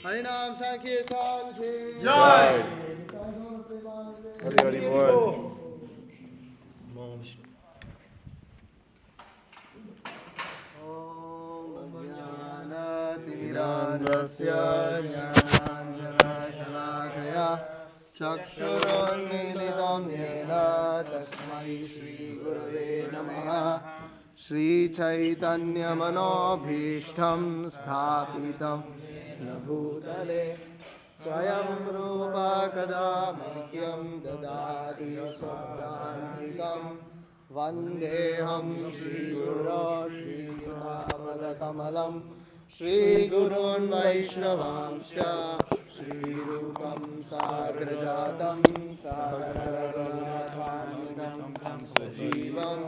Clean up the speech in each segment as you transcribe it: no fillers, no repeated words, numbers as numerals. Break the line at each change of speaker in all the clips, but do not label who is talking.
हरिनाम संकीर्तन की
जय।
हरि हरि बोल।
ज्ञानतिमिरान्धस्य ज्ञानाञ्जनशलाकया चक्षुरुन्मीलितं येन तस्मै श्रीगुरवे नमः। श्रीचैतन्यमनोभीष्टं स्थापितं येन भूतले स्वयं रूपा कदा मह्यं ददाति स्वदान्तिकं वन्देऽहं श्रीगुरो श्रीयुतापदकमलं श्रीगुरून् वैष्णवांश्च श्रीरूपं साग्रजातं सागररघुनाथान्वितं सजीवं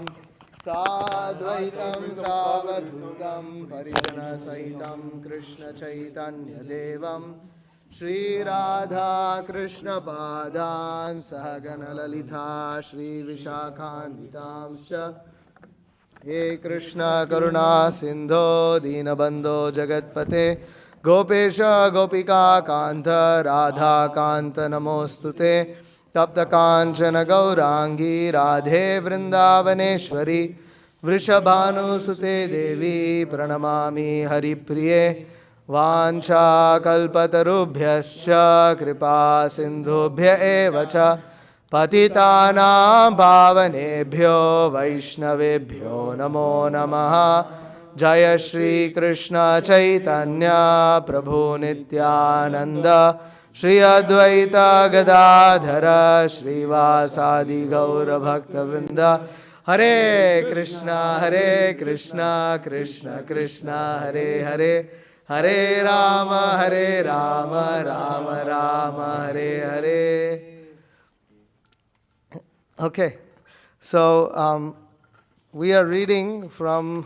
साद्वैतं सावधूतं परिजनसहितं कृष्णचैतन्यदेवं श्रीराधा कृष्णपादान् सहगणललिता श्रीविशाखान्वितांश्च हे कृष्ण करुणा सिन्धो दीनबन्धो जगत्पते गोपेश गोपिका कान्त राधा कान्त नमोऽस्तुते तप्तकाञ्चन गौराङ्गी राधे वृन्दावनेश्वरी वृषभानुसुते देवी प्रणमामि हरिप्रिये वाञ्छाकल्पतरुभ्यश्च कृपा सिन्धुभ्य एव च पतितानां पावनेभ्यो वैष्णवेभ्यो नमो नमः। जय श्री कृष्ण चैतन्य प्रभु नित्यानंद श्री अद्वैत गदाधर श्रीवासादि गौरभक्तवृंद। हरे Krishna Krishna Krishna Hare Hare Hare Ram Ram Ram Hare Hare. Okay, so we are reading from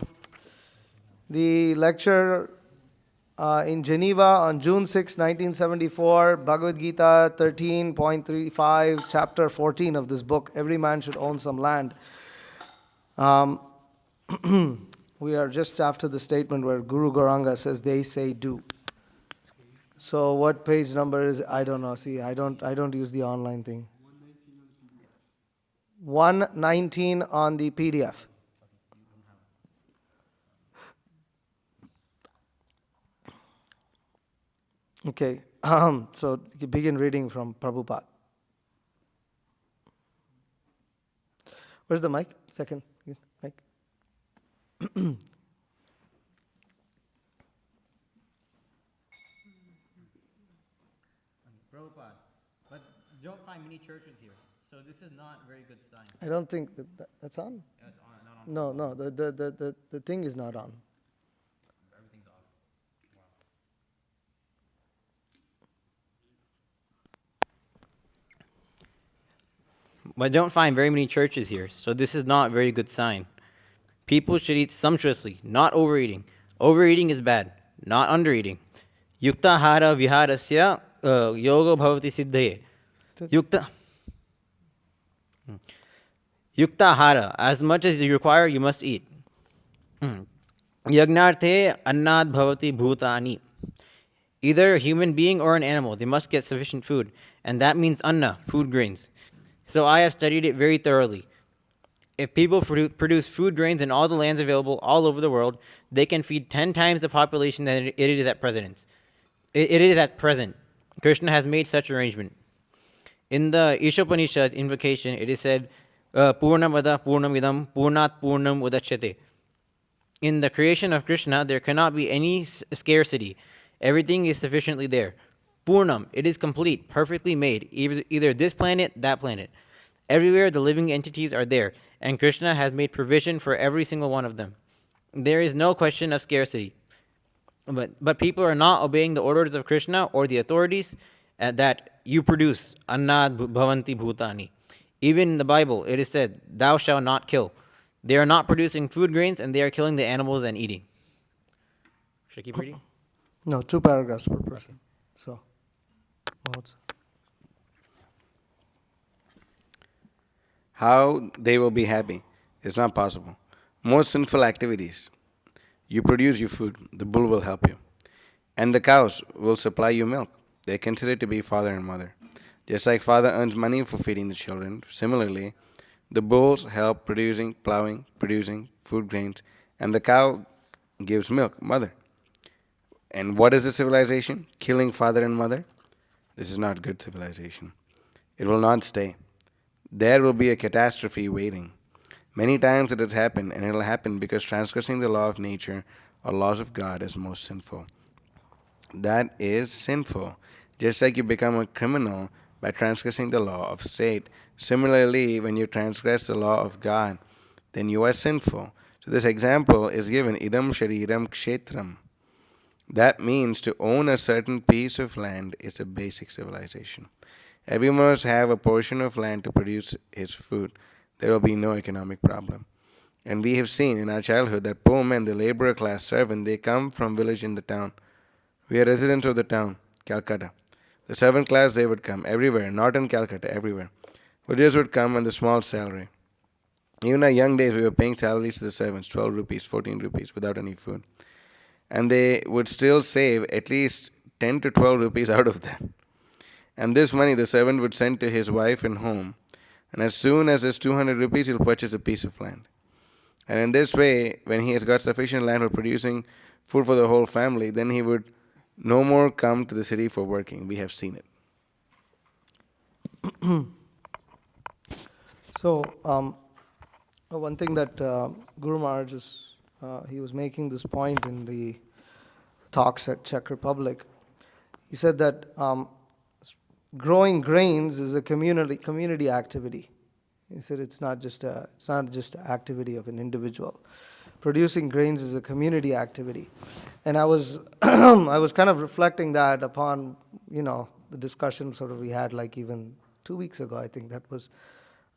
the lecture in Geneva on June 6, 1974, Bhagavad Gita 13.35, chapter 14 of this book, Every Man Should Own Some Land. We are just after the statement where Guru Gauranga says, they say do. So what page number is, I don't know, see, I don't use the online thing. 119 on the PDF. Okay, so you begin reading from Prabhupada. Where's the mic? Second mic.
Prabhupada, but you don't find many churches here, so this is not a very good sign.
I don't think that's on.
Yeah, it's on, not on.
No, the thing is not on.
Everything's off. Wow. But don't find very many churches here, so this is not a very good sign. People should eat sumptuously, not overeating. Overeating is bad, not undereating. Yukta hara viharasya yoga bhavati siddhaye. Yukta hara, as much as you require, you must eat. Yagnarthe annad bhavati bhutani. Either a human being or an animal, they must get sufficient food. And that means anna, food grains. So I have studied it very thoroughly. If people produce food grains in all the lands available all over the world, they can feed 10 times the population that it is at present. It is at present. Krishna has made such arrangement. In the Ishopanishad invocation, it is said, Purnamada Purnamidam Purnat Purnam Udachyate. In the creation of Krishna, there cannot be any scarcity. Everything is sufficiently there. Purnam, it is complete, perfectly made, either this planet, that planet. Everywhere the living entities are there, and Krishna has made provision for every single one of them. There is no question of scarcity. But people are not obeying the orders of Krishna or the authorities that you produce, annad bhavanti bhutani. Even in the Bible, it is said, thou shalt not kill. They are not producing food grains, and they are killing the animals and eating. Should I keep reading?
No, 2 paragraphs per person. So,
How they will be happy is not possible. Most sinful activities. You produce your food, the bull will help you. And the cows will supply you milk. They consider it to be father and mother. Just like father earns money for feeding the children, similarly, the bulls help plowing, producing food grains, and the cow gives milk, mother. And what is the civilization? Killing father and mother? This is not good civilization. It will not stay. There will be a catastrophe waiting. Many times it has happened, and it will happen because transgressing the law of nature or laws of God is most sinful. That is sinful. Just like you become a criminal by transgressing the law of state, similarly, when you transgress the law of God, then you are sinful. So this example is given, idam shariram kshetram. That means to own a certain piece of land is a basic civilization. Everyone must have a portion of land to produce his food. There will be no economic problem. And we have seen in our childhood that poor men, the laborer class servant, they come from village in the town. We are residents of the town, Calcutta. The servant class, they would come everywhere, not in Calcutta, everywhere. Villagers would come on the small salary. Even in our young days, we were paying salaries to the servants, 12 rupees, 14 rupees, without any food. And they would still save at least 10 to 12 rupees out of that. And this money the servant would send to his wife and home. And as soon as it's 200 rupees, he'll purchase a piece of land. And in this way, when he has got sufficient land for producing food for the whole family, then he would no more come to the city for working. We have seen it.
So, one thing that Guru Maharaj he was making this point in the talks at Czech Republic. He said that growing grains is a community activity. He said it's not just an activity of an individual. Producing grains is a community activity, and I was I was kind of reflecting that upon the discussion sort of we had like even 2 weeks ago. I think that was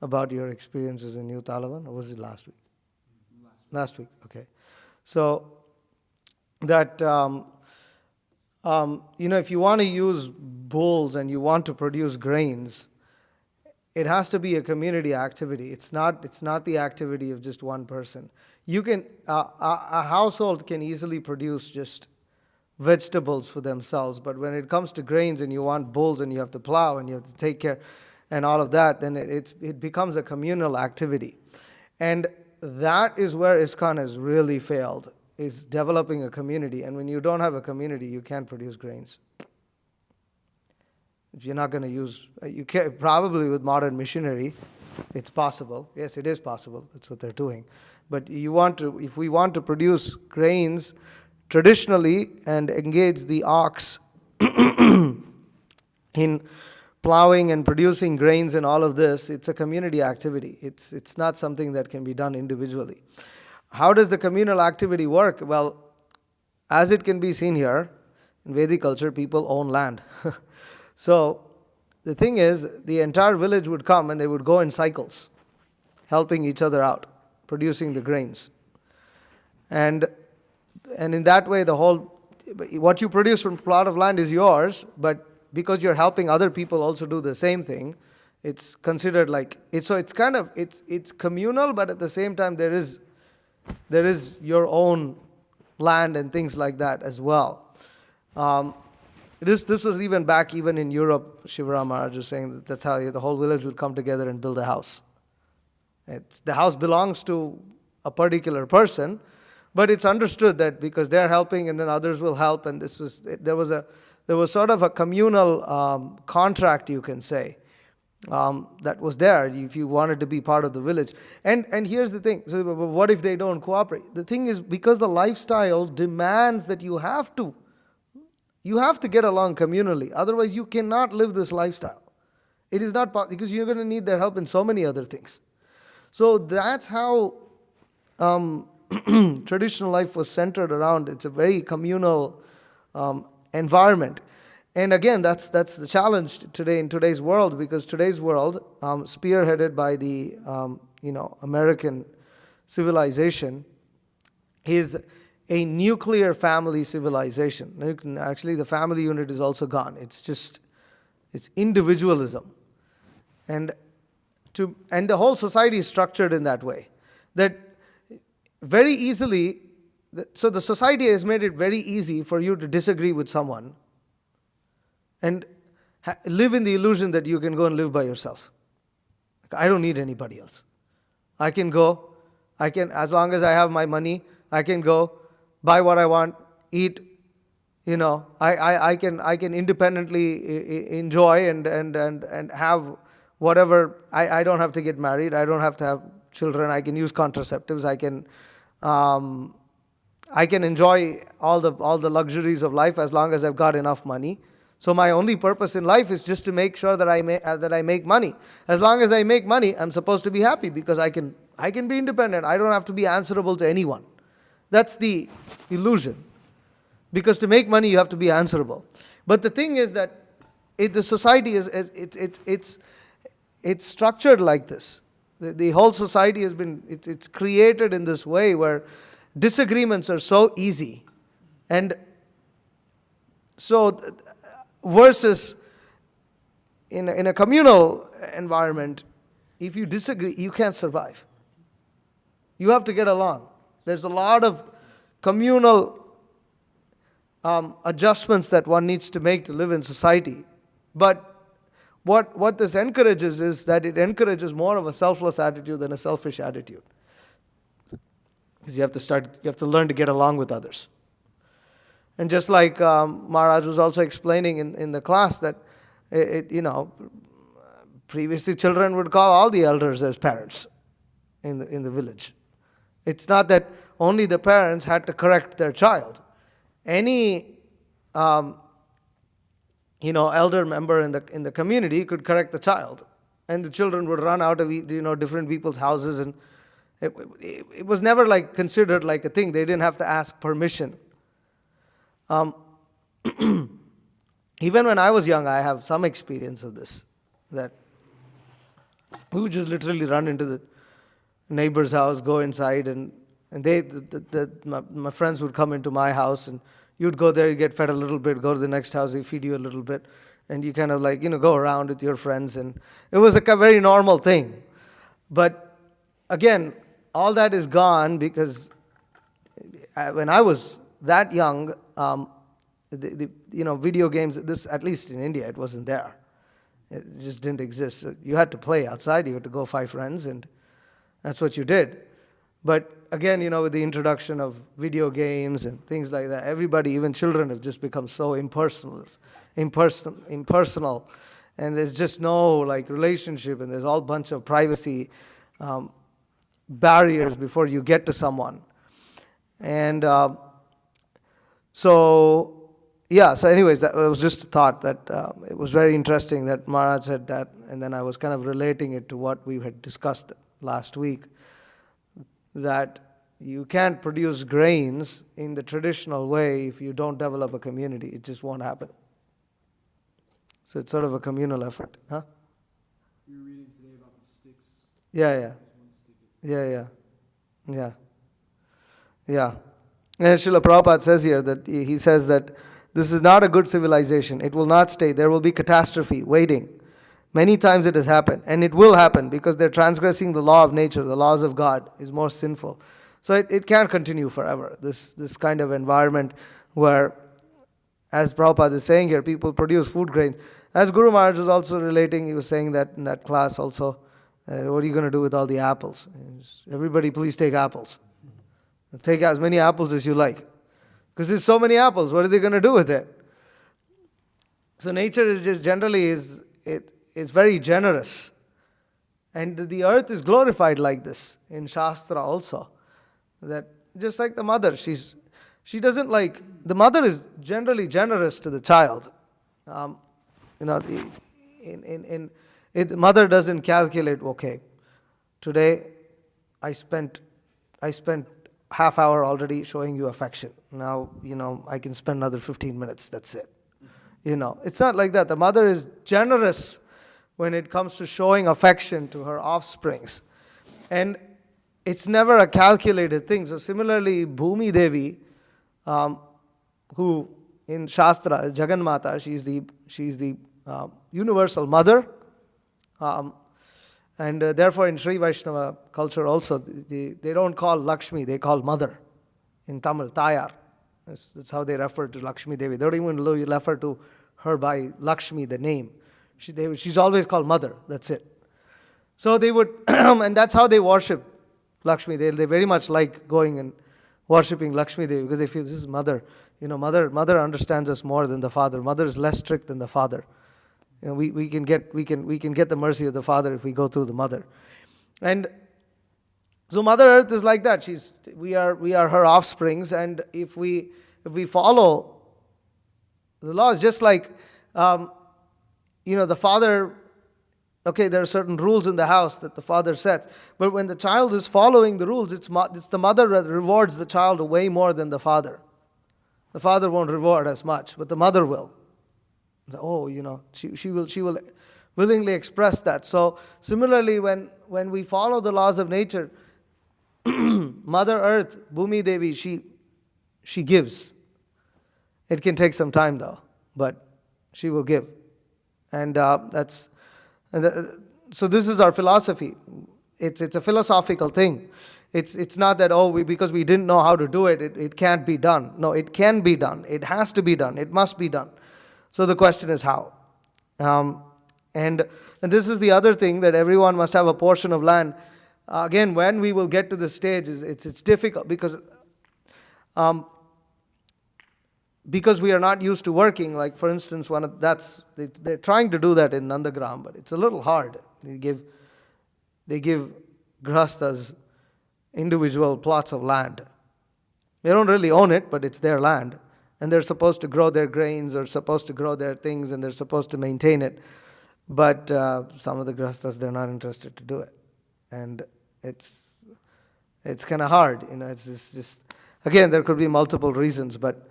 about your experiences in New Talavan, or was it last week? Last week, okay. So that if you want to use bulls and you want to produce grains, it has to be a community activity. It's not the activity of just one person. You can a household can easily produce just vegetables for themselves, but when it comes to grains and you want bulls and you have to plow and you have to take care and all of that, then it becomes a communal activity. And that is where ISKCON has really failed, is developing a community. And when you don't have a community, you can't produce grains. If you're not going to use, you can probably with modern machinery, it's possible. Yes, it is possible. That's what they're doing. But if we want to produce grains traditionally and engage the ox in plowing and producing grains and all of this, it's a community activity. It's not something that can be done individually. How does the communal activity work? Well, as it can be seen here, in Vedic culture, people own land. So the thing is, the entire village would come and they would go in cycles, helping each other out, producing the grains. And in that way, what you produce from a plot of land is yours, but because you're helping other people also do the same thing, it's considered like it's communal, but at the same time there is your own land and things like that as well. This was even in Europe. Shivaram Maharaj was saying that's how the whole village would come together and build a house. The house belongs to a particular person, but it's understood that because they're helping and then others will help, and there was sort of a communal contract, you can say, that was there if you wanted to be part of the village. And here's the thing, so what if they don't cooperate? The thing is, because the lifestyle demands that you have to get along communally, otherwise you cannot live this lifestyle. It is not possible, because you're going to need their help in so many other things. So that's how traditional life was centered around. It's a very communal environment. And again, that's the challenge today in today's world, because today's world, spearheaded by the American civilization, is a nuclear family civilization. Actually, the family unit is also gone. It's individualism, and the whole society is structured in that way that very easily so the society has made it very easy for you to disagree with someone and live in the illusion that you can go and live by yourself. Like, I don't need anybody else. I can go, as long as I have my money, I can go, buy what I want, eat, I can independently enjoy and have whatever. I don't have to get married. I don't have to have children. I can use contraceptives. I can enjoy all the luxuries of life as long as I've got enough money. So my only purpose in life is just to make sure that I make money. As long as I make money, I'm supposed to be happy because I can be independent. I don't have to be answerable to anyone. That's the illusion. Because to make money, you have to be answerable. But the thing is that the society it's structured like this. The whole society has been it's created in this way where disagreements are so easy, and so versus in a communal environment, if you disagree, you can't survive. You have to get along. There's a lot of communal adjustments that one needs to make to live in society. But what this encourages is that it encourages more of a selfless attitude than a selfish attitude. Because you have to learn to get along with others. And just like Maharaj was also explaining in the class that, previously children would call all the elders as parents in the village. It's not that only the parents had to correct their child. Any elder member in the community could correct the child, and the children would run out of different people's houses, and it was never like considered like a thing. They didn't have to ask permission. Even when I was young, I have some experience of this. That we would just literally run into the neighbor's house, go inside, and my friends would come into my house, and you'd go there, you get fed a little bit, go to the next house, they feed you a little bit, and you kind of go around with your friends, and it was a very normal thing. But again, all that is gone because when I was that young, video games, this, at least in India, it wasn't there. It just didn't exist. You had to play outside, you had to go find friends, and that's what you did. But again, with the introduction of video games and things like that, everybody, even children, have just become so impersonal, and there's just no relationship, and there's all bunch of privacy barriers before you get to someone. And so anyways, that was just a thought that it was very interesting that Maharaj said that, and then I was kind of relating it to what we had discussed last week, that you can't produce grains in the traditional way if you don't develop a community. It just won't happen. So it's sort of a communal effort. Huh?
You were reading today about the sticks.
Yeah. And Srila Prabhupada says here that he says that this is not a good civilization. It will not stay. There will be catastrophe waiting. Many times it has happened, and it will happen because they're transgressing the law of nature. The laws of God is more sinful. So it can't continue forever. This kind of environment where, as Prabhupada is saying here, people produce food grains. As Guru Maharaj was also relating, he was saying that in that class also, what are you going to do with all the apples? Everybody please take apples. Take as many apples as you like. Because there's so many apples, what are they going to do with it? So nature is just generally it's very generous. And the earth is glorified like this in Shastra also. That just like the mother, she doesn't the mother is generally generous to the child. The mother doesn't calculate, okay, today I spent half hour already showing you affection. Now, I can spend another 15 minutes, that's it. It's not like that. The mother is generous when it comes to showing affection to her offsprings. And it's never a calculated thing. So similarly, Bhumi Devi, who in Shastra, Jagannamata, she's the universal mother. And therefore in Sri Vaishnava culture also, they don't call Lakshmi, they call mother in Tamil, Tayar. That's how they refer to Lakshmi Devi. They don't even refer to her by Lakshmi, the name. She's always called mother, that's it. So they would, and that's how they worship Lakshmi. They very much like going and worshipping Lakshmi Devi because they feel this is mother. Mother understands us more than the father. Mother is less strict than the father. We can get the mercy of the father if we go through the mother. And so Mother Earth is like that. We are her offsprings, and if we follow the laws, just like the father. Okay, there are certain rules in the house that the father sets, but when the child is following the rules, it's the mother that rewards the child way more than the father. The father won't reward as much, but the mother will. She will willingly express that. So similarly, when we follow the laws of nature, Mother Earth, Bhumi Devi, she gives. It can take some time though, but she will give, and so this is our philosophy. It's a philosophical thing. It's not that because we didn't know how to do it, it can't be done. No, it can be done. It has to be done. It must be done. So the question is how. And this is the other thing, that everyone must have a portion of land. Again, when we will get to this stage, it's difficult because we are not used to working. Like for instance, they're trying to do that in Nandagram, but it's a little hard. They give grahasthas individual plots of land. They don't really own it, but it's their land, and they're supposed to grow their grains or supposed to grow their things, and they're supposed to maintain it. But some of the grahasthas, they're not interested to do it, and it's kind of hard. It's just again, there could be multiple reasons, but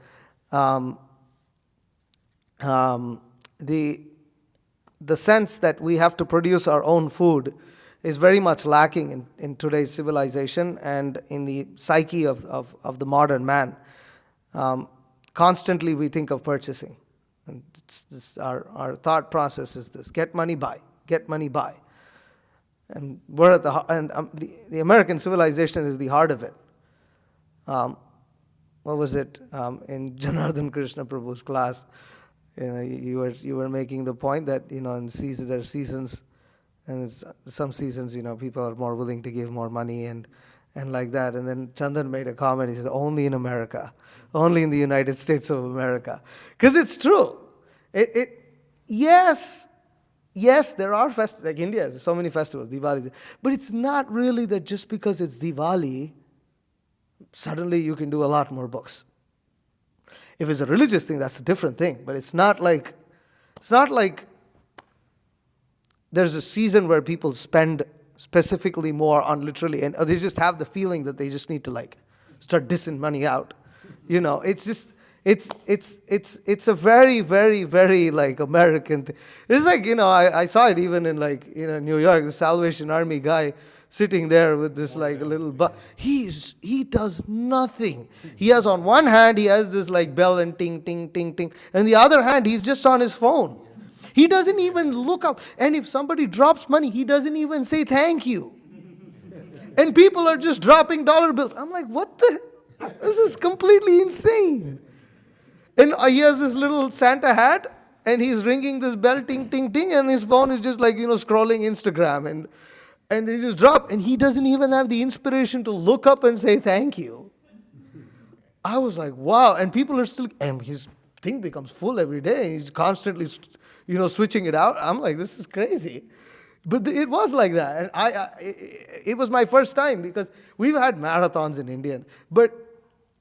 the sense that we have to produce our own food is very much lacking in today's civilization and in the psyche of the modern man. Constantly we think of purchasing. And our thought process is this: get money, buy. Get money, buy. And we're at the American civilization is the heart of it. What was it in Janardhan Krishna Prabhu's class? You were making the point that in seasons there are seasons, and some seasons people are more willing to give more money and like that. And then Chandan made a comment. He said, "Only in America, only in the United States of America," because it's true. Yes, there are festivals like India. There's so many festivals, Diwali, but it's not really that just because it's Diwali, suddenly you can do a lot more books. If it's a religious thing, that's a different thing. But it's not like there's a season where people spend specifically more on literally, and they just have the feeling that they just need to start dissing money out. It's just it's a very, very, very American thing. It's I saw it even in New York, the Salvation Army guy sitting there with this little he does nothing. He has on one hand, he has this bell and ting, ting, ting, ting. And the other hand, he's just on his phone. He doesn't even look up. And if somebody drops money, he doesn't even say thank you. And people are just dropping dollar bills. I'm like, what the? This is completely insane. And he has this little Santa hat, and he's ringing this bell, ting, ting, ting, and his phone is just scrolling Instagram. And they just drop, and he doesn't even have the inspiration to look up and say thank you. I was like, wow. And people are still, and his thing becomes full every day. He's constantly, switching it out. I'm like, this is crazy. But it was like that. And it was my first time, because we've had marathons in India. But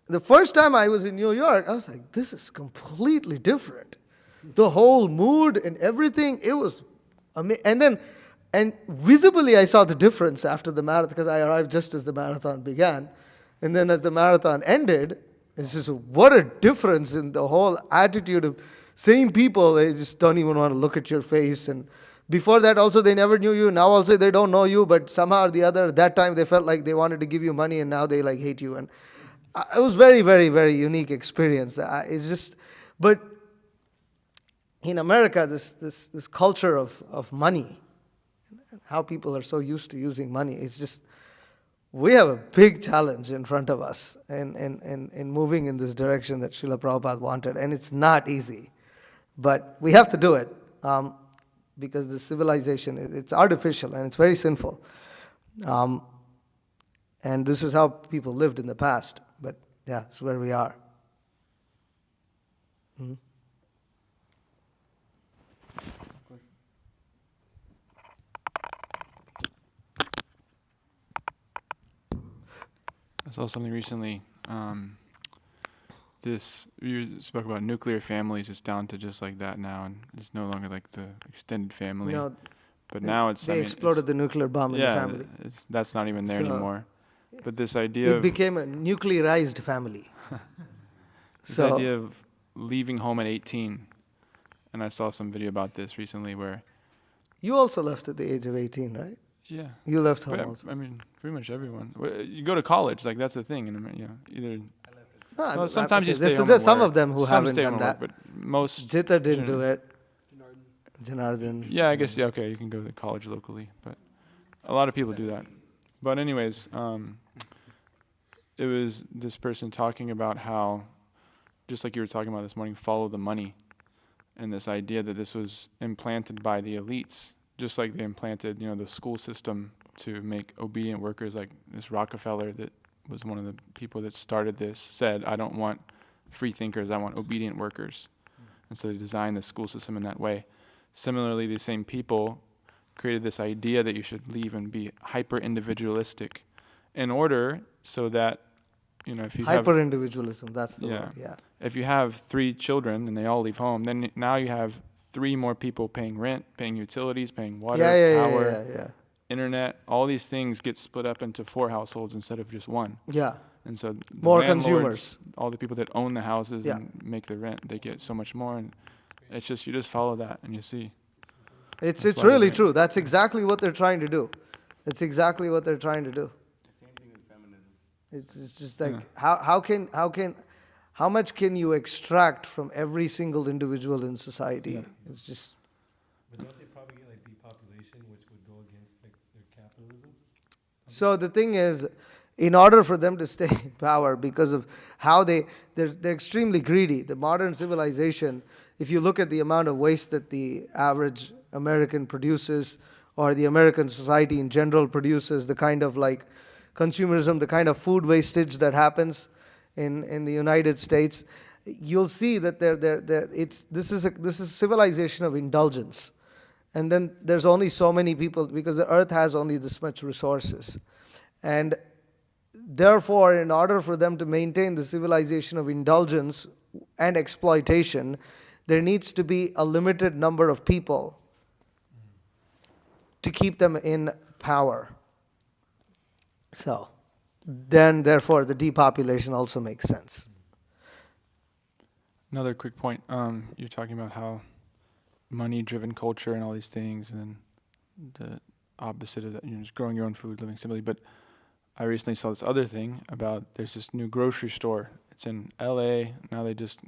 the first time I was in New York, I was like, this is completely different. The whole mood and everything, it was amazing. And visibly, I saw the difference after the marathon, because I arrived just as the marathon began. And then as the marathon ended, it's just what a difference in the whole attitude of same people. They just don't even want to look at your face. And before that also, they never knew you. Now also, they don't know you. But somehow or the other, at that time, they felt like they wanted to give you money, and now they hate you. And it was very, very, very unique experience. It's just, but in America, this culture of money, how people are so used to using money. It's just, we have a big challenge in front of us in moving in this direction that Srila Prabhupada wanted, and it's not easy. But we have to do it because the civilization, it's artificial and it's very sinful. And this is how people lived in the past. But yeah, it's where we are.
I saw something recently. You spoke about nuclear families. It's down to just like that now, and it's no longer like the extended family.
You know,
but now it's
they exploded the nuclear bomb in the family.
That's not even there
So,
anymore. But this idea
It
of
became a nuclearized family.
this
So
idea of leaving home at 18, and I saw some video about this recently where
you also left at the age of 18, right?
yeah.
You left home
But,
also.
I mean, pretty much everyone. You go to college, like that's the thing. And either well, sometimes you stay home.
There's
and
some
work.
of them who
Some
haven't
stay
done
home and
that.
work, but most.
Jita didn't do
Janardhan.
it. Janardhan.
Yeah, I guess okay. You can go to college locally, but a lot of people do that. But anyways, it was this person talking about how, just like you were talking about this morning, follow the money, and this idea that this was implanted by the elites, just like they implanted, the school system to make obedient workers. Like this Rockefeller, that was one of the people that started this, said, "I don't want free thinkers. I want obedient workers," and so they designed the school system in that way. Similarly, these same people created this idea that you should leave and be hyper individualistic, in order so that if you
Hyper individualism, that's the
Yeah.
word. Yeah.
if you have 3 children and they all leave home, then now you have 3 more people paying rent, paying utilities, paying water, power,
Yeah.
internet. All these things get split up into 4 households instead of just one.
Yeah.
And so the
More
landlords,
consumers.
all the people that own the houses
Yeah.
and make the rent, they get so much more. And it's just, you just follow that and you see.
It's
That's why
really
they-
true. That's exactly what they're trying to do. It's exactly what they're trying to do.
Same thing with feminism.
It's just like
Yeah.
how much can you extract from every single individual in society?
Yeah.
It's just
But don't they probably get like depopulation, which would go against like their capitalism?
so the thing is, in order for them to stay in power, because of how they're extremely greedy. The modern civilization, if you look at the amount of waste that the average American produces, or the American society in general produces, the kind of like consumerism, the kind of food wastage that happens in the United States, you'll see that this is civilization of indulgence. And then there's only so many people, because the earth has only this much resources. And therefore, in order for them to maintain the civilization of indulgence and exploitation, there needs to be a limited number of people to keep them in power. So, then therefore, the depopulation also makes sense.
Another quick point. You're talking about how money-driven culture and all these things, and then the opposite of that, just growing your own food, living simply. But I recently saw this other thing about there's this new grocery store. It's in L.A. Now they just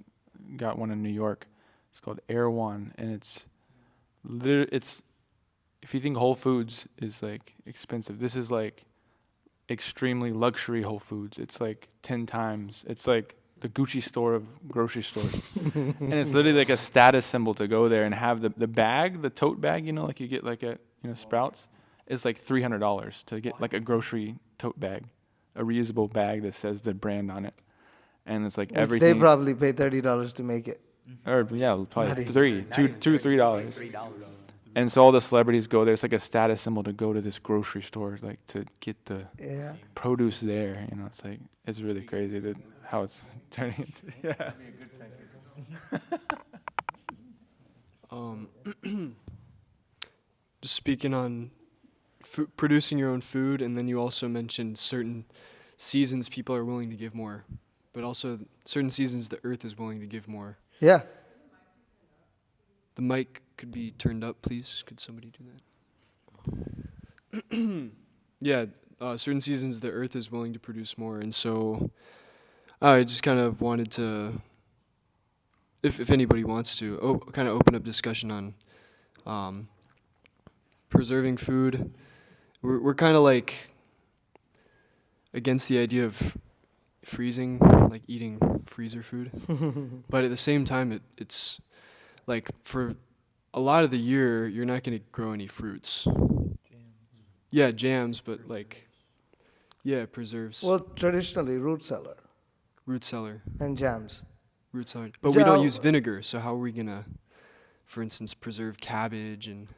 got one in New York. It's called Erewhon, and it's if you think Whole Foods is like expensive, this is like extremely luxury Whole Foods. It's like 10 times. It's like the Gucci store of grocery stores. And it's literally like a status symbol to go there and have the bag, the tote bag, like you get like at Sprouts, is like $300 to get like a grocery tote bag, a reusable bag that says the brand on it. And it's like
Which
everything.
they probably pay $30 to make it.
Or yeah, probably
Not even-
$3. And so all the celebrities go there. It's like a status symbol to go to this grocery store, like to get the
Yeah.
produce there. It's like, it's really crazy that how it's turning into. Yeah.
Just speaking on producing your own food, and then you also mentioned certain seasons people are willing to give more, but also certain seasons the earth is willing to give more.
Yeah.
The mic could be turned up, please. Could somebody do that? Yeah, certain seasons the earth is willing to produce more, and so I just kind of wanted to, if anybody wants to, kind of open up discussion on preserving food. We're kind of like, against the idea of freezing, like eating freezer food. But at the same time, it's like for a lot of the year, you're not going to grow any fruits. Yeah, jams, but like, yeah, preserves.
Well, traditionally, root cellar
Root cellar.
and jams.
Root cellar. But we don't
Jam-
use vinegar, so how are we going to, for instance, preserve cabbage and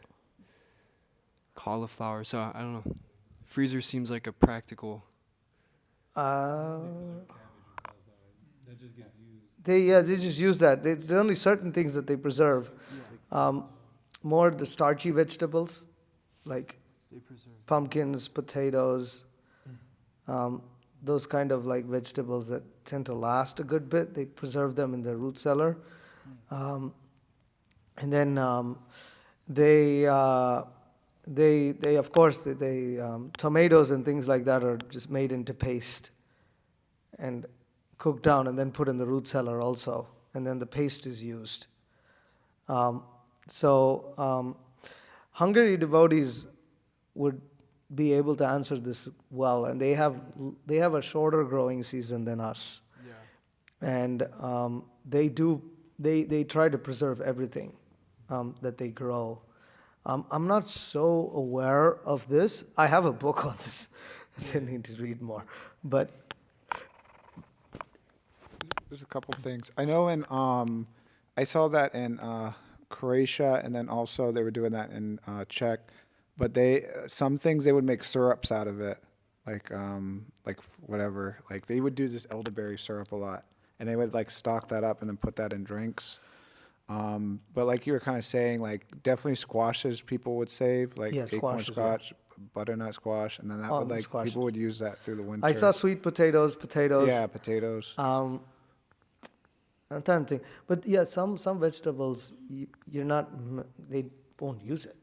cauliflower? So I don't know. Freezer seems like a practical.
Uh,
That just gets used.
they just use that. There's only certain things that they preserve. More the starchy vegetables, like pumpkins, potatoes, those kind of like vegetables that tend to last a good bit. They preserve them in the root cellar, and then they of course tomatoes and things like that are just made into paste and cooked down and then put in the root cellar also, and then the paste is used. Hungary devotees would be able to answer this well, and they have a shorter growing season than us, and they try to preserve everything that they grow. I'm not so aware of this. I have a book on this. I need to read more, but
There's a couple things. I know I saw that in Croatia, and then also they were doing that in Czech. But some things they would make syrups out of it, like whatever. Like they would do this elderberry syrup a lot, and they would like stock that up and then put that in drinks. But like you were kind of saying, like definitely squashes people would save, like
Yeah,
acorn
squashes, yeah.
squash, butternut squash, and then that
Oh,
would like
squashes.
people would use that through the winter.
I saw sweet potatoes.
Yeah, potatoes.
I'm trying to think, but yeah, some vegetables they won't use it,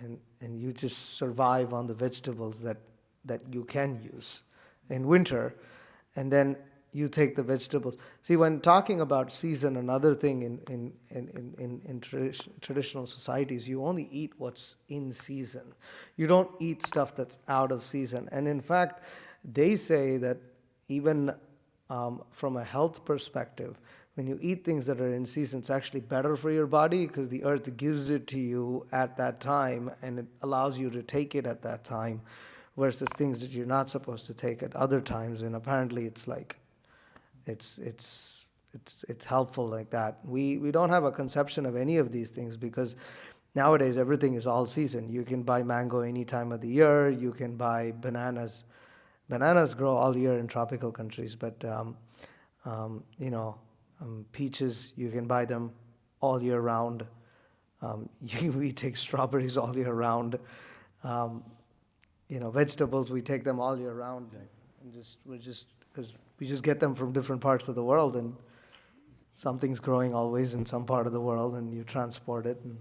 and you just survive on the vegetables that you can use in winter, and then you take the vegetables. See, when talking about season, another thing in traditional societies, you only eat what's in season. You don't eat stuff that's out of season. And in fact, they say that even from a health perspective, when you eat things that are in season, it's actually better for your body because the earth gives it to you at that time and it allows you to take it at that time versus things that you're not supposed to take at other times. And apparently it's like, it's helpful like that. We don't have a conception of any of these things because nowadays everything is all season. You can buy mango any time of the year. You can buy bananas. Bananas grow all year in tropical countries, but peaches, you can buy them all year round. We take strawberries all year round. Vegetables, we take them all year round. And because we just get them from different parts of the world, and something's growing always in some part of the world, and you transport it. And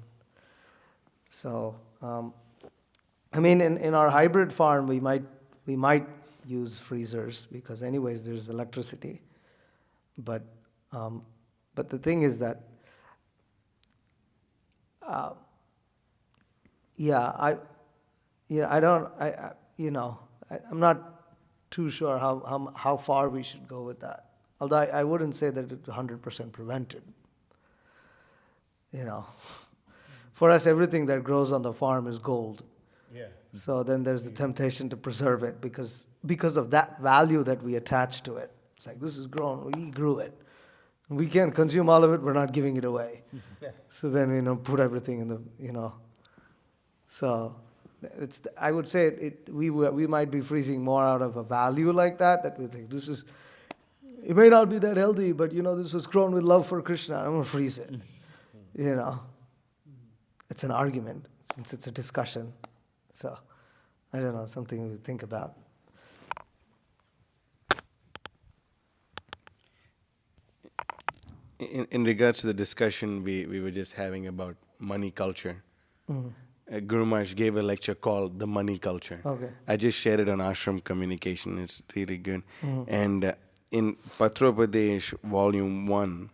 so, in our hybrid farm, we might use freezers because anyways there's electricity. But the thing is that, I'm not too sure how far we should go with that. Although I wouldn't say that it's 100% prevented. For us, everything that grows on the farm is gold.
Yeah.
So then there's the temptation to preserve it because of that value that we attach to it. It's like, this is grown, we grew it. We can't consume all of it, we're not giving it away. So then, put everything in the, So I would say we might be freezing more out of a value like that we think it may not be that healthy, but this was grown with love for Krishna, I'm going to freeze it. It's an argument, since it's a discussion. So, I don't know, something to think about.
In regards to the discussion we were just having about money culture, Guru Maharaj gave a lecture called The Money Culture.
Okay.
I just shared it on Ashram Communication. It's really good. And in Patropadesh Volume 1,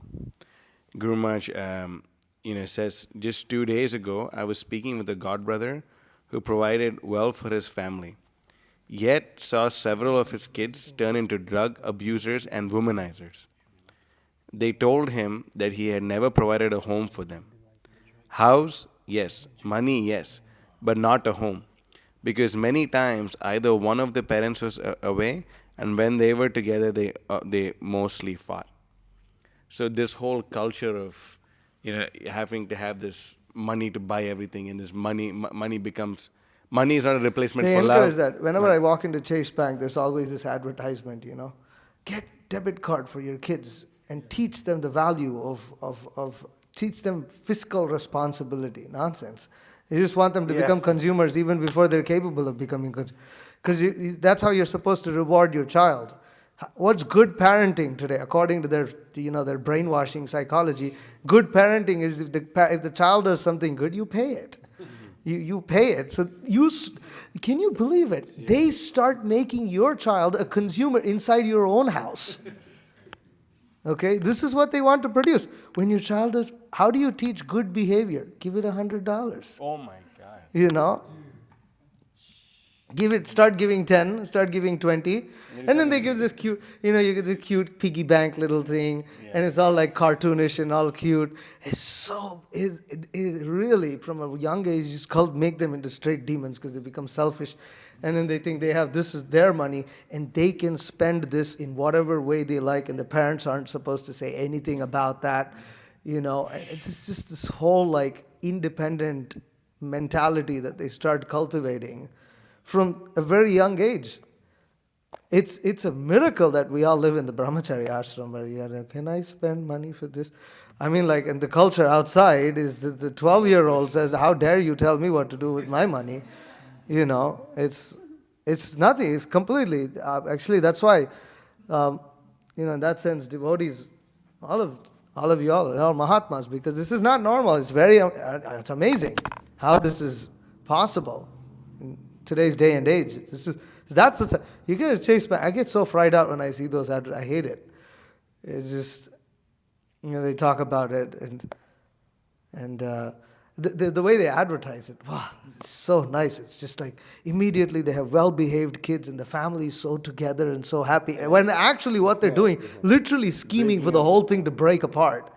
Guru Maharaj says, just 2 days ago, I was speaking with a god brother who provided well for his family. yet saw several of his kids turn into drug abusers and womanizers. They told him that he had never provided a home for them. House, yes. Money, yes. But not a home. Because many times either one of the parents was away, and when they were together, they mostly fought. So this whole culture of, having to have this money to buy everything, and this money becomes, money is not a replacement
They
for
encourage
love.
that. Whenever
Right.
I walk into Chase Bank, there's always this advertisement, get debit card for your kids and teach them the value of teach them fiscal responsibility. Nonsense. You just want them to
Yeah.
become consumers even before they're capable of becoming consumers. Because that's how you're supposed to reward your child. What's good parenting today, according to their brainwashing psychology? Good parenting is if the child does something good, you pay it. You pay it. So can you believe it? They start making your child a consumer inside your own house. Okay, this is what they want to produce. When your child does, how do you teach good behavior? Give it $100.
Oh my God.
You know, start giving 10, start giving 20, and then they give this cute, you get the cute piggy bank little thing, and it's all like cartoonish and all cute. It really, from a young age, you just make them into straight demons because they become selfish, and then they think this is their money, and they can spend this in whatever way they like, and the parents aren't supposed to say anything about that. It's just this whole like independent mentality that they start cultivating from a very young age. It's a miracle that we all live in the brahmachari ashram where can I spend money for this? I mean, like, and the culture outside is that the 12-year-old says, how dare you tell me what to do with my money? It's nothing. It's completely, actually, that's why, in that sense, devotees, all of you all are Mahatmas, because this is not normal. It's it's amazing how this is possible in today's day and age. You get Chase Bank. I get so fried out when I see those ads. I hate it. It's just, they talk about it and the way they advertise it, wow, it's so nice. It's just like immediately they have well-behaved kids and the family is so together and so happy. When actually what they're doing, literally scheming for the whole thing to break apart.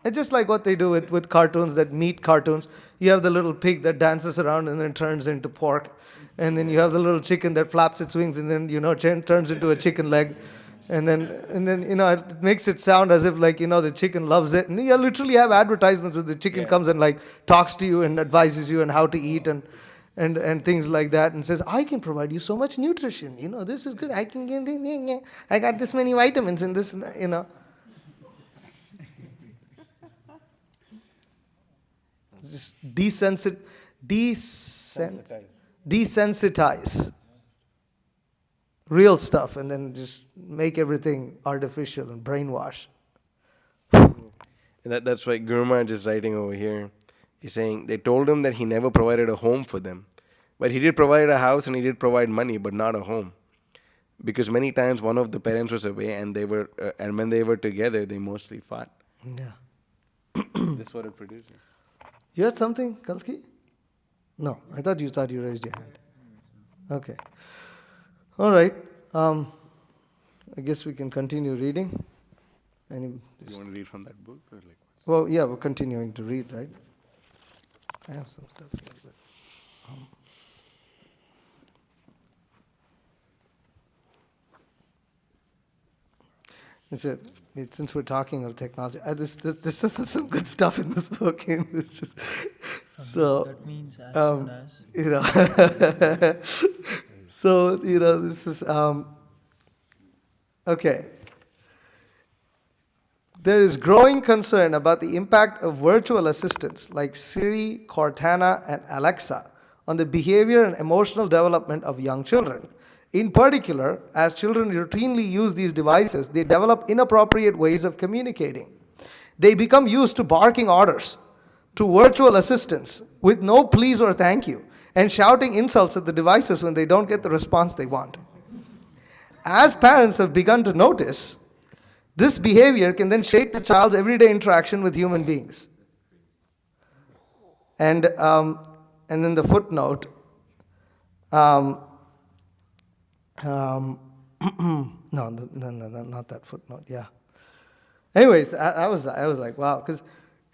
It's just like what they do with cartoons, that meat cartoons. You have the little pig that dances around and then turns into pork. And then you have the little chicken that flaps its wings and then, turns into a chicken leg. And then it makes it sound as if the chicken loves it. And you literally have advertisements where the chicken comes and talks to you and advises you on how to eat and things like that, and says, I can provide you so much nutrition. This is good. I got this many vitamins in this, Just desensitize real stuff and then just make everything artificial and brainwash.
And that's why Guru Maharaj is writing over here. He's saying they told him that he never provided a home for them. But he did provide a house and he did provide money, but not a home. Because many times one of the parents was away and when they were together, they mostly fought.
Yeah.
That's what it produces.
You had something, Kalki? No, I thought you raised your hand. Okay. All right. I guess we can continue reading.
You want to read from that book? Or
Well, yeah, we're continuing to read, right? I have some stuff here, but... since we're talking of technology, this is some good stuff in this book. It's just, so
That means as soon as.
this is okay. There is growing concern about the impact of virtual assistants like Siri, Cortana, and Alexa on the behavior and emotional development of young children. In particular, as children routinely use these devices, they develop inappropriate ways of communicating. They become used to barking orders to virtual assistants with no please or thank you, and shouting insults at the devices when they don't get the response they want. As parents have begun to notice, this behavior can then shape the child's everyday interaction with human beings. And then the footnote, Um, um, no, not that footnote. Yeah. Anyways, I was like, wow, because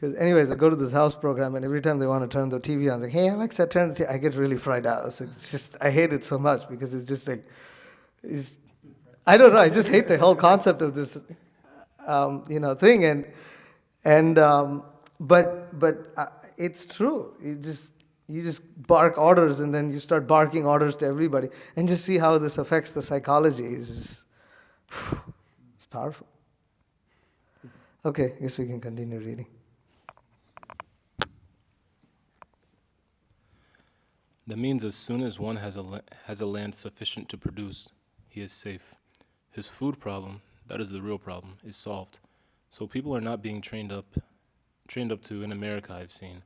anyways, I go to this house program, and every time they want to turn the TV on, I was like, hey Alexa, turn the TV. I get really fried out. It's like, I hate it so much because it's just like, I don't know. I just hate the whole concept of this, thing, but it's true. You just bark orders, and then you start barking orders to everybody, and just see how this affects the psychology. It's powerful. Okay, guess we can continue reading.
That means as soon as one has a land sufficient to produce, he is safe. His food problem, that is the real problem, is solved. So people are not being trained up to in America, I've seen.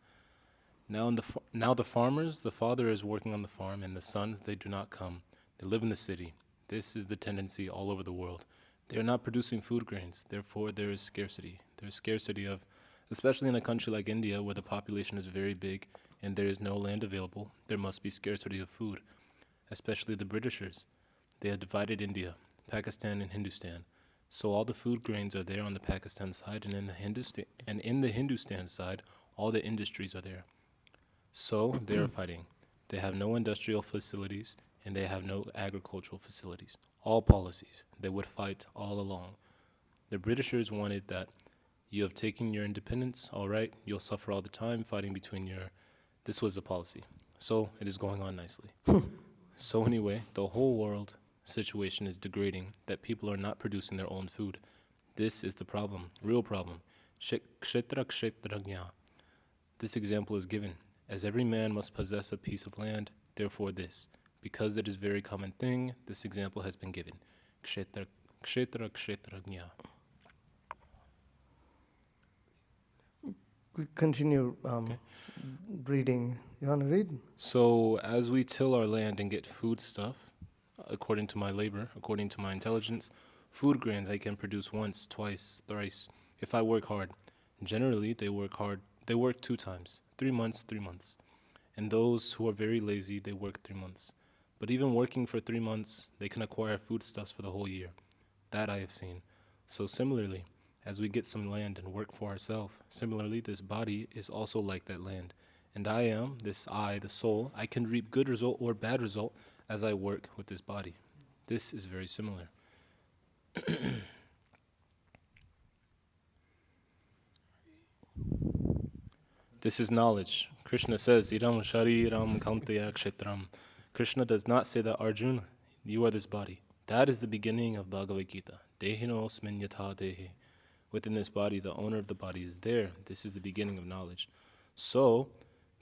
Now the farmers, the father is working on the farm, and the sons, they do not come. They live in the city. This is the tendency all over the world. They are not producing food grains, therefore there is scarcity. There is scarcity of, especially in a country like India where the population is very big and there is no land available, there must be scarcity of food, especially the Britishers. They have divided India, Pakistan, and Hindustan. So all the food grains are there on the Pakistan side, and in the Hindustan side, all the industries are there. So they are fighting. They have no industrial facilities, and they have no agricultural facilities. All policies. They would fight all along. The Britishers wanted that you have taken your independence, all right, you'll suffer all the time fighting between your... This was the policy. So it is going on nicely. So anyway, the whole world situation is degrading, that people are not producing their own food. This is the problem, real problem. Kshetra kshetrajna. This example is given, as every man must possess a piece of land, therefore this. Because it is a very common thing, this example has been given. Kshetra kshetrajna.
We continue reading. You want to read?
So as we till our land and get food stuff, according to my labor, according to my intelligence, food grains I can produce once, twice, thrice, if I work hard. Generally, they work hard. They work 2 times, 3 months, 3 months. And those who are very lazy, they work 3 months. But even working for 3 months, they can acquire foodstuffs for the whole year. That I have seen. So similarly, as we get some land and work for ourselves, similarly, this body is also like that land. And I am, this I, the soul, I can reap good result or bad result as I work with this body. This is very similar. This is knowledge. Krishna says, Idam shariram kantaya kshetram. Krishna does not say that, Arjuna, you are this body. That is the beginning of Bhagavad Gita. Dehinosmin yatha dehi. Within this body, the owner of the body is there. This is the beginning of knowledge. So,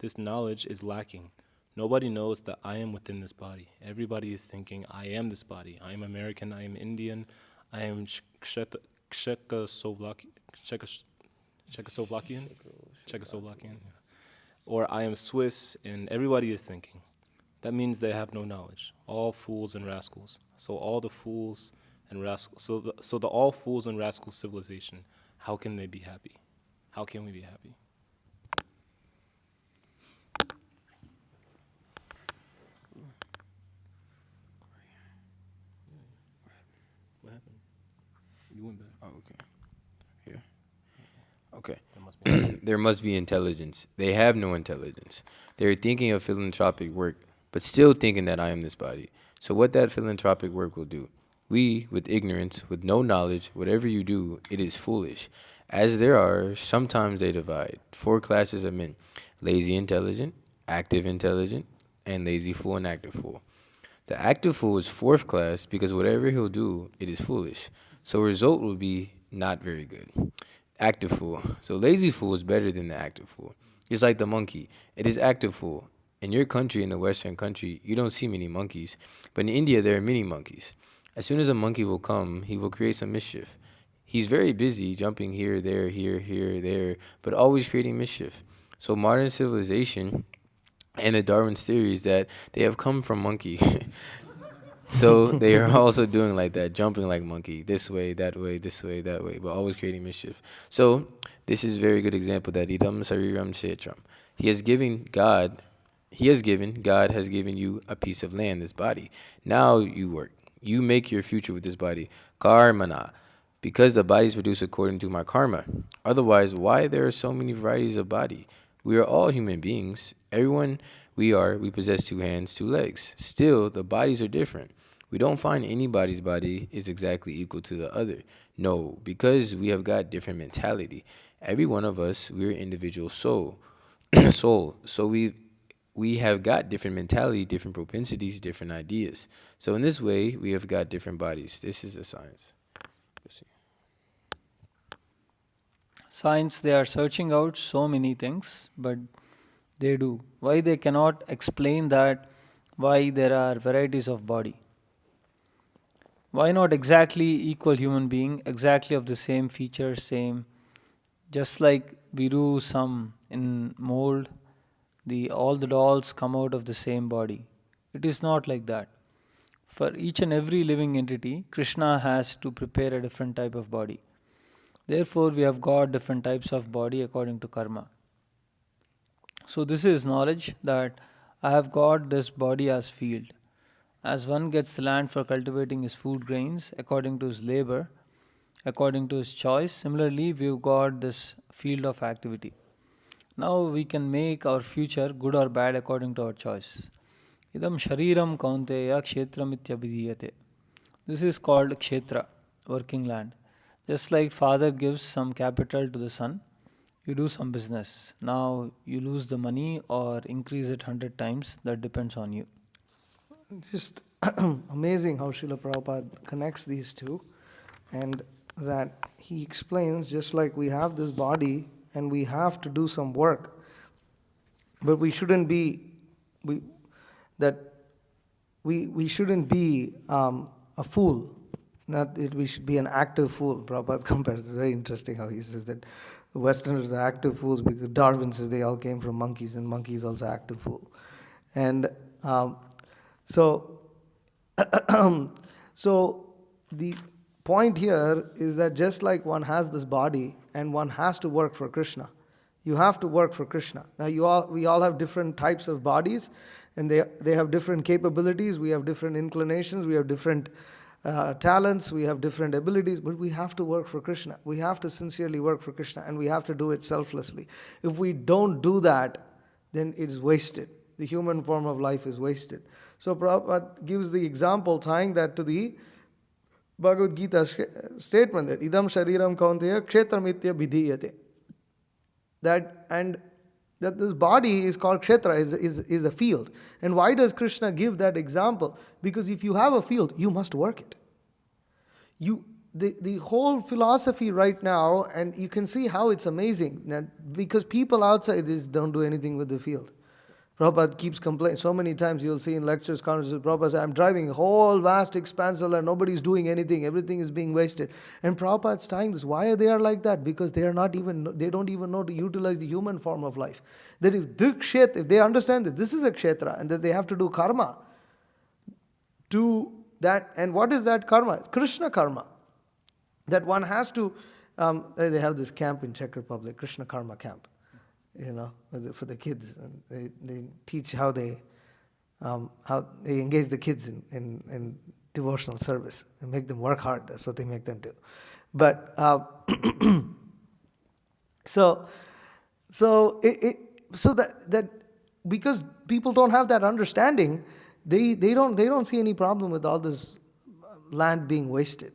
this knowledge is lacking. Nobody knows that I am within this body. Everybody is thinking, I am this body. I am American, I am Indian, I am Czechoslovakian, or I am Swiss, and everybody is thinking. That means they have no knowledge. All fools and rascals. So all the fools and rascals, so the all fools and rascals civilization, how can they be happy? How can we be happy? What happened? You went back.
Oh, okay. Here. Okay.
There must be.
There must be intelligence. They have no intelligence. They're thinking of philanthropic work, but still thinking that I am this body. So what that philanthropic work will do? We, with ignorance, with no knowledge, whatever you do, it is foolish. As there are, sometimes they divide 4 classes of men: lazy intelligent, active intelligent, and lazy fool and active fool. The active fool is 4th class because whatever he'll do, it is foolish. So result will be not very good. Active fool. So lazy fool is better than the active fool. Just like the monkey. It is active fool. In your country, in the Western country, you don't see many monkeys. But in India, there are many monkeys. As soon as a monkey will come, he will create some mischief. He's very busy jumping here, there, but always creating mischief. So modern civilization and the Darwin's theory is that they have come from monkey. So they are also doing like that, jumping like monkey, this way, that way, but always creating mischief. So this is a very good example that idam sariram kshetram. He has given God
God has given you a piece of land, this body. Now you work. You make your future with this body. Karmana. Because the body is produced according to my karma. Otherwise, why there are so many varieties of body? We are all human beings. Everyone we possess 2 hands, 2 legs. Still, the bodies are different. We don't find anybody's body is exactly equal to the other. No, because we have got different mentality. Every one of us, we're individual soul. soul. So we have got different mentality, different propensities, different ideas. So in this way, we have got different bodies. This is a science.
Science, they are searching out so many things, but they do. Why they cannot explain that, why there are varieties of body? Why not exactly equal human being, exactly of the same features, same, just like we do some in mold, all the dolls come out of the same body. It is not like that. For each and every living entity, Krishna has to prepare a different type of body. Therefore, we have got different types of body according to karma. So this is knowledge that I have got this body as field. As one gets the land for cultivating his food grains according to his labor, according to his choice, similarly we've got this field of activity. Now we can make our future good or bad according to our choice. Idam shariram kaunteya kshetram ityabhidhiyate. This is called kshetra, working land. Just like father gives some capital to the son, you do some business. Now you lose the money or increase it 100 times, that depends on you.
Just amazing how Srila Prabhupada connects these two, and that he explains just like we have this body and we have to do some work, but we shouldn't be we shouldn't be a fool. Not that we should be an active fool. Prabhupada compares. It's very interesting how he says that the Westerners are active fools because Darwin says they all came from monkeys, and monkeys also active fool. And so the point here is that just like one has this body and one has to work for Krishna, you have to work for Krishna. Now we all have different types of bodies, and they have different capabilities. We have different inclinations. We have different talents. We have different abilities. But we have to work for Krishna. We have to sincerely work for Krishna, and we have to do it selflessly. If we don't do that, then it is wasted. The human form of life is wasted. So Prabhupada gives the example, tying that to the Bhagavad Gita statement that idam shariram kaunteya kshetram itya bidhiyate. That this body is called kshetra, is a field. And why does Krishna give that example? Because if you have a field, you must work it. The whole philosophy right now, and you can see how it's amazing, because people outside this don't do anything with the field. Prabhupada keeps complaining. So many times you'll see in lectures, conferences, Prabhupada says, I'm driving a whole vast expanse of land, nobody's doing anything, everything is being wasted. And Prabhupada's tying this. Why are they like that? Because they don't even know to utilize the human form of life. That if they understand that this is a kshetra and that they have to do karma to that, and what is that karma? Krishna karma. That one has to, they have this camp in Czech Republic, Krishna Karma camp. For the kids, and they teach how they engage the kids in devotional service and make them work hard. That's what they make them do. But so that because people don't have that understanding, they don't see any problem with all this land being wasted.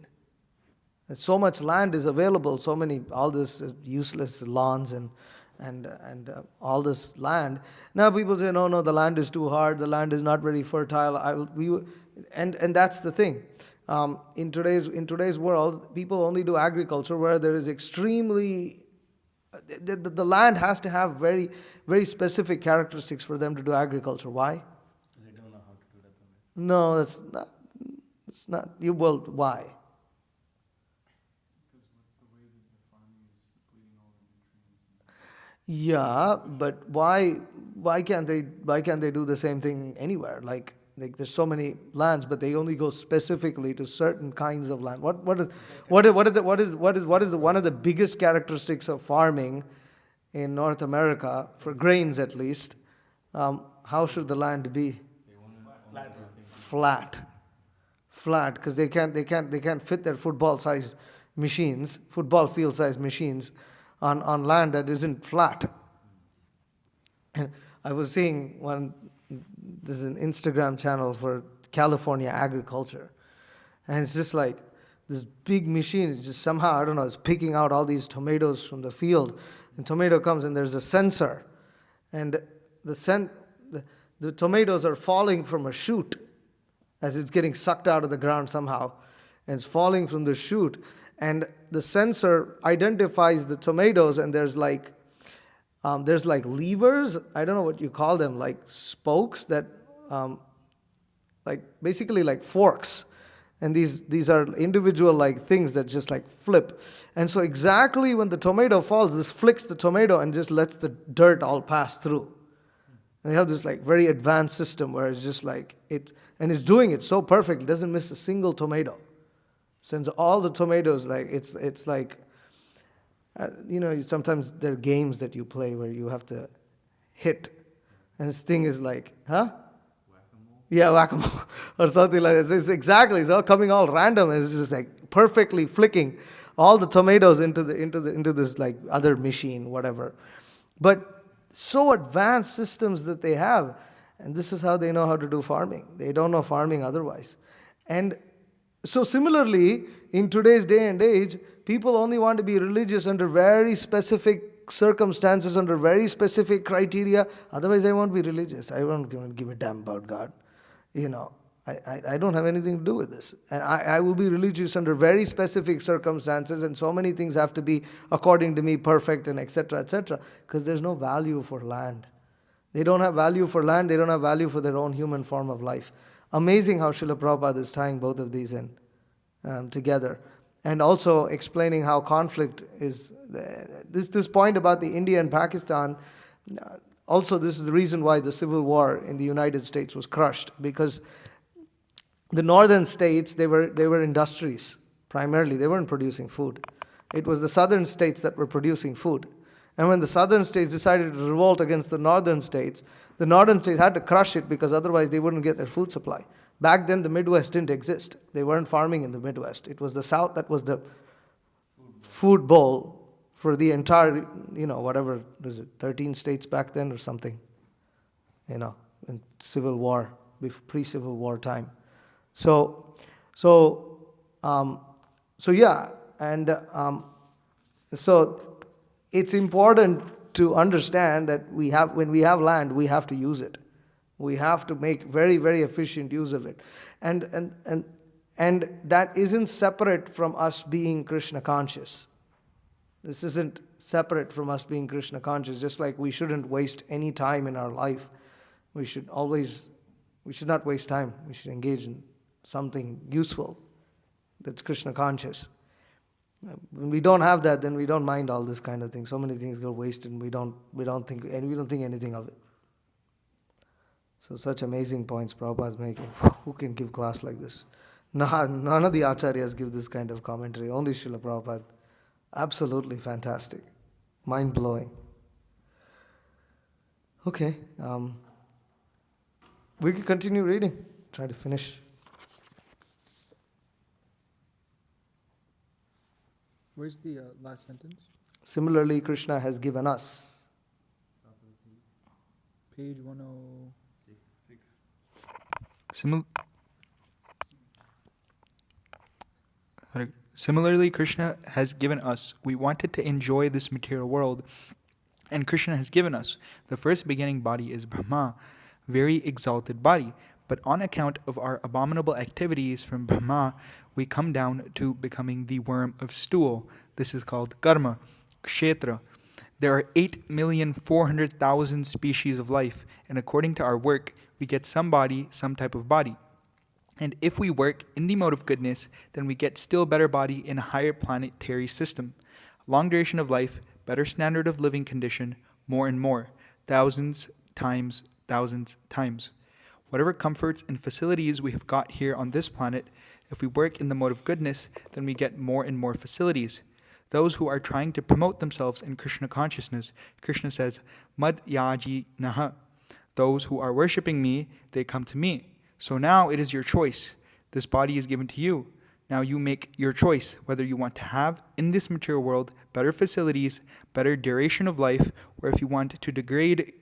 So much land is available, all this useless lawns and all this land. Now people say, no, the land is too hard, the land is not very fertile. And that's the thing. In today's world, people only do agriculture where there is extremely, the land has to have very, very specific characteristics for them to do agriculture. Why?
They don't know how to do that.
No, that's not. It's not. Why? Yeah, but why can't they do the same thing anywhere? Like there's so many lands, but they only go specifically to certain kinds of land. What is one of the biggest characteristics of farming in North America, for grains at least? how should the land be? Flat. Flat, because they can't fit their football field size machines on land that isn't flat. And I was seeing there's an Instagram channel for California agriculture, and it's just like this big machine is just somehow, I don't know, it's picking out all these tomatoes from the field. And tomato comes and there's a sensor, and the tomatoes are falling from a shoot as it's getting sucked out of the ground somehow, and it's falling from the shoot, and the sensor identifies the tomatoes, and there's like levers, I don't know what you call them, like spokes that like basically like forks, and these are individual like things that just like flip. And so exactly when the tomato falls, this flicks the tomato and just lets the dirt all pass through. And they have this like very advanced system where it's just like and it's doing it so perfect, it doesn't miss a single tomato. Sends all the tomatoes, like it's like, sometimes there are games that you play where you have to hit, and this thing is like, huh? Yeah, whack-a-mole or something like that. It's all coming all random, and it's just like perfectly flicking all the tomatoes into this like other machine, whatever. But so advanced systems that they have, and this is how they know how to do farming. They don't know farming otherwise. And so similarly, in today's day and age, people only want to be religious under very specific circumstances, under very specific criteria. Otherwise, they won't be religious. I won't give a damn about God. I don't have anything to do with this. And I will be religious under very specific circumstances, and so many things have to be, according to me, perfect, and etc., because there's no value for land. They don't have value for land, they don't have value for their own human form of life. Amazing how Srila Prabhupada is tying both of these in together. And also explaining how conflict is, this point about the India and Pakistan, also this is the reason why the civil war in the United States was crushed, because the northern states, they were industries, primarily. They weren't producing food. It was the southern states that were producing food. And when the southern states decided to revolt against the northern states had to crush it, because otherwise they wouldn't get their food supply. Back then, the Midwest didn't exist. They weren't farming in the Midwest. It was the South that was the food bowl for the entire, whatever, was it 13 states back then or something, in Civil War, pre-Civil War time. So it's important to understand that when we have land, we have to use it. We have to make very, very efficient use of it. And that isn't separate from us being Krishna conscious. This isn't separate from us being Krishna conscious, just like we shouldn't waste any time in our life. We should not waste time. We should engage in something useful that's Krishna conscious. When we don't have that, then we don't mind all this kind of thing. So many things go wasted, and we don't think anything of it. So such amazing points Prabhupada is making. Who can give class like this? None of the acharyas give this kind of commentary. Only Srila Prabhupada. Absolutely fantastic. Mind-blowing. Okay. We can continue reading. Try to finish.
Where's the last sentence?
Similarly, Krishna has given us.
Page 106.
Similarly, Krishna has given us. We wanted to enjoy this material world, and Krishna has given us. The first beginning body is Brahma, very exalted body. But on account of our abominable activities from Brahma, we come down to becoming the worm of stool. This is called karma, kshetra. There are 8,400,000 species of life, and according to our work, we get some body, some type of body. And if we work in the mode of goodness, then we get still better body in a higher planetary system. Long duration of life, better standard of living condition, more and more, thousands times. Whatever comforts and facilities we have got here on this planet, if we work in the mode of goodness, then we get more and more facilities. Those who are trying to promote themselves in Krishna consciousness, Krishna says, Mad yaji naha. Those who are worshipping me, they come to me. So now it is your choice. This body is given to you. Now you make your choice whether you want to have in this material world better facilities, better duration of life, or if you want to degrade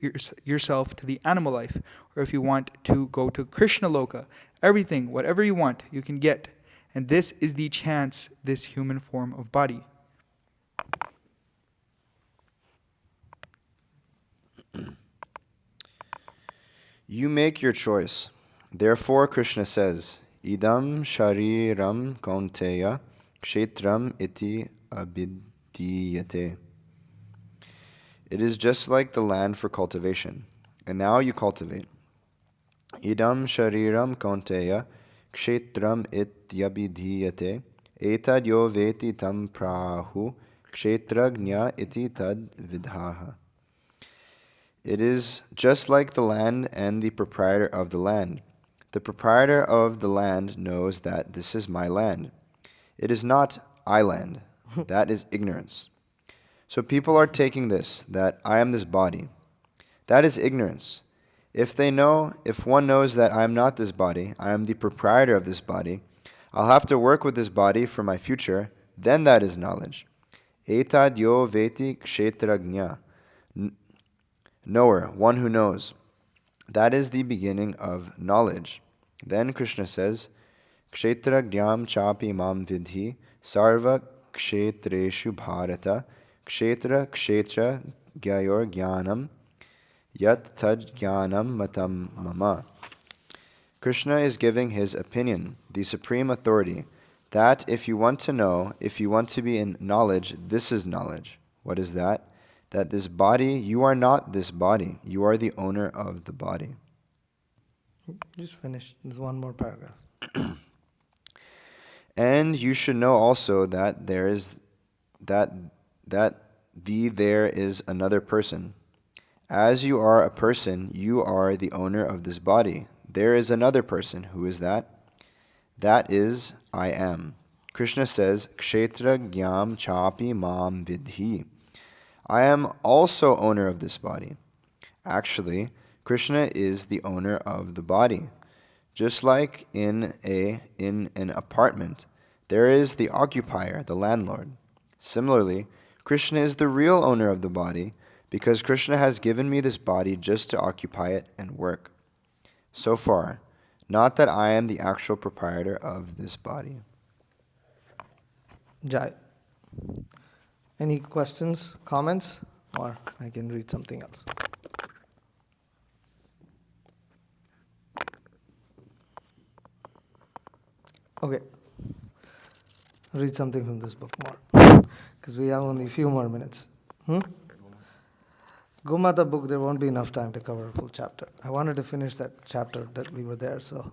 yourself to the animal life, or if you want to go to Krishna Loka. Everything, whatever you want, you can get. And this is the chance, this human form of body.
You make your choice. Therefore, Krishna says, Idam shariram kaunteya kshetram iti abidiyate. It is just like the land for cultivation, and now you cultivate. Idam shariram kaunteya kshetram ityabidiyate etad yo veti tam prahu kshetragnya iti tad vidhaha. It is just like the land and the proprietor of the land. The proprietor of the land knows that this is my land. It is not I land. That is ignorance. So people are taking this, that I am this body. That is ignorance. If one knows that I am not this body, I am the proprietor of this body, I'll have to work with this body for my future, then that is knowledge. Etad yo veti kshetragnya. Knower, one who knows. That is the beginning of knowledge. Then Krishna says, Kshetragyam chapi mam vidhi sarva kshetreshu bharata kshetra gyayor jnanam yat tad jnanam matam mama. Krishna is giving his opinion, the supreme authority, that if you want to know, if you want to be in knowledge, this is knowledge. What is that? That this body, you are not this body. You are the owner of the body.
Just finish. There's one more paragraph.
And you should know also that there is there is another person. As you are a person, you are the owner of this body. There is another person. Who is that? That is I am. Krishna says, Kshetra gyam chapi mam vidhi. I am also owner of this body. Actually, Krishna is the owner of the body. Just like in an apartment, there is the occupier, the landlord. Similarly, Krishna is the real owner of the body because Krishna has given me this body just to occupy it and work. So far, not that I am the actual proprietor of this body.
Jai. Any questions, comments? Or I can read something else. Okay. Read something from this book more. Because we have only a few more minutes. Gomata book, there won't be enough time to cover a full chapter. I wanted to finish that chapter that we were there, so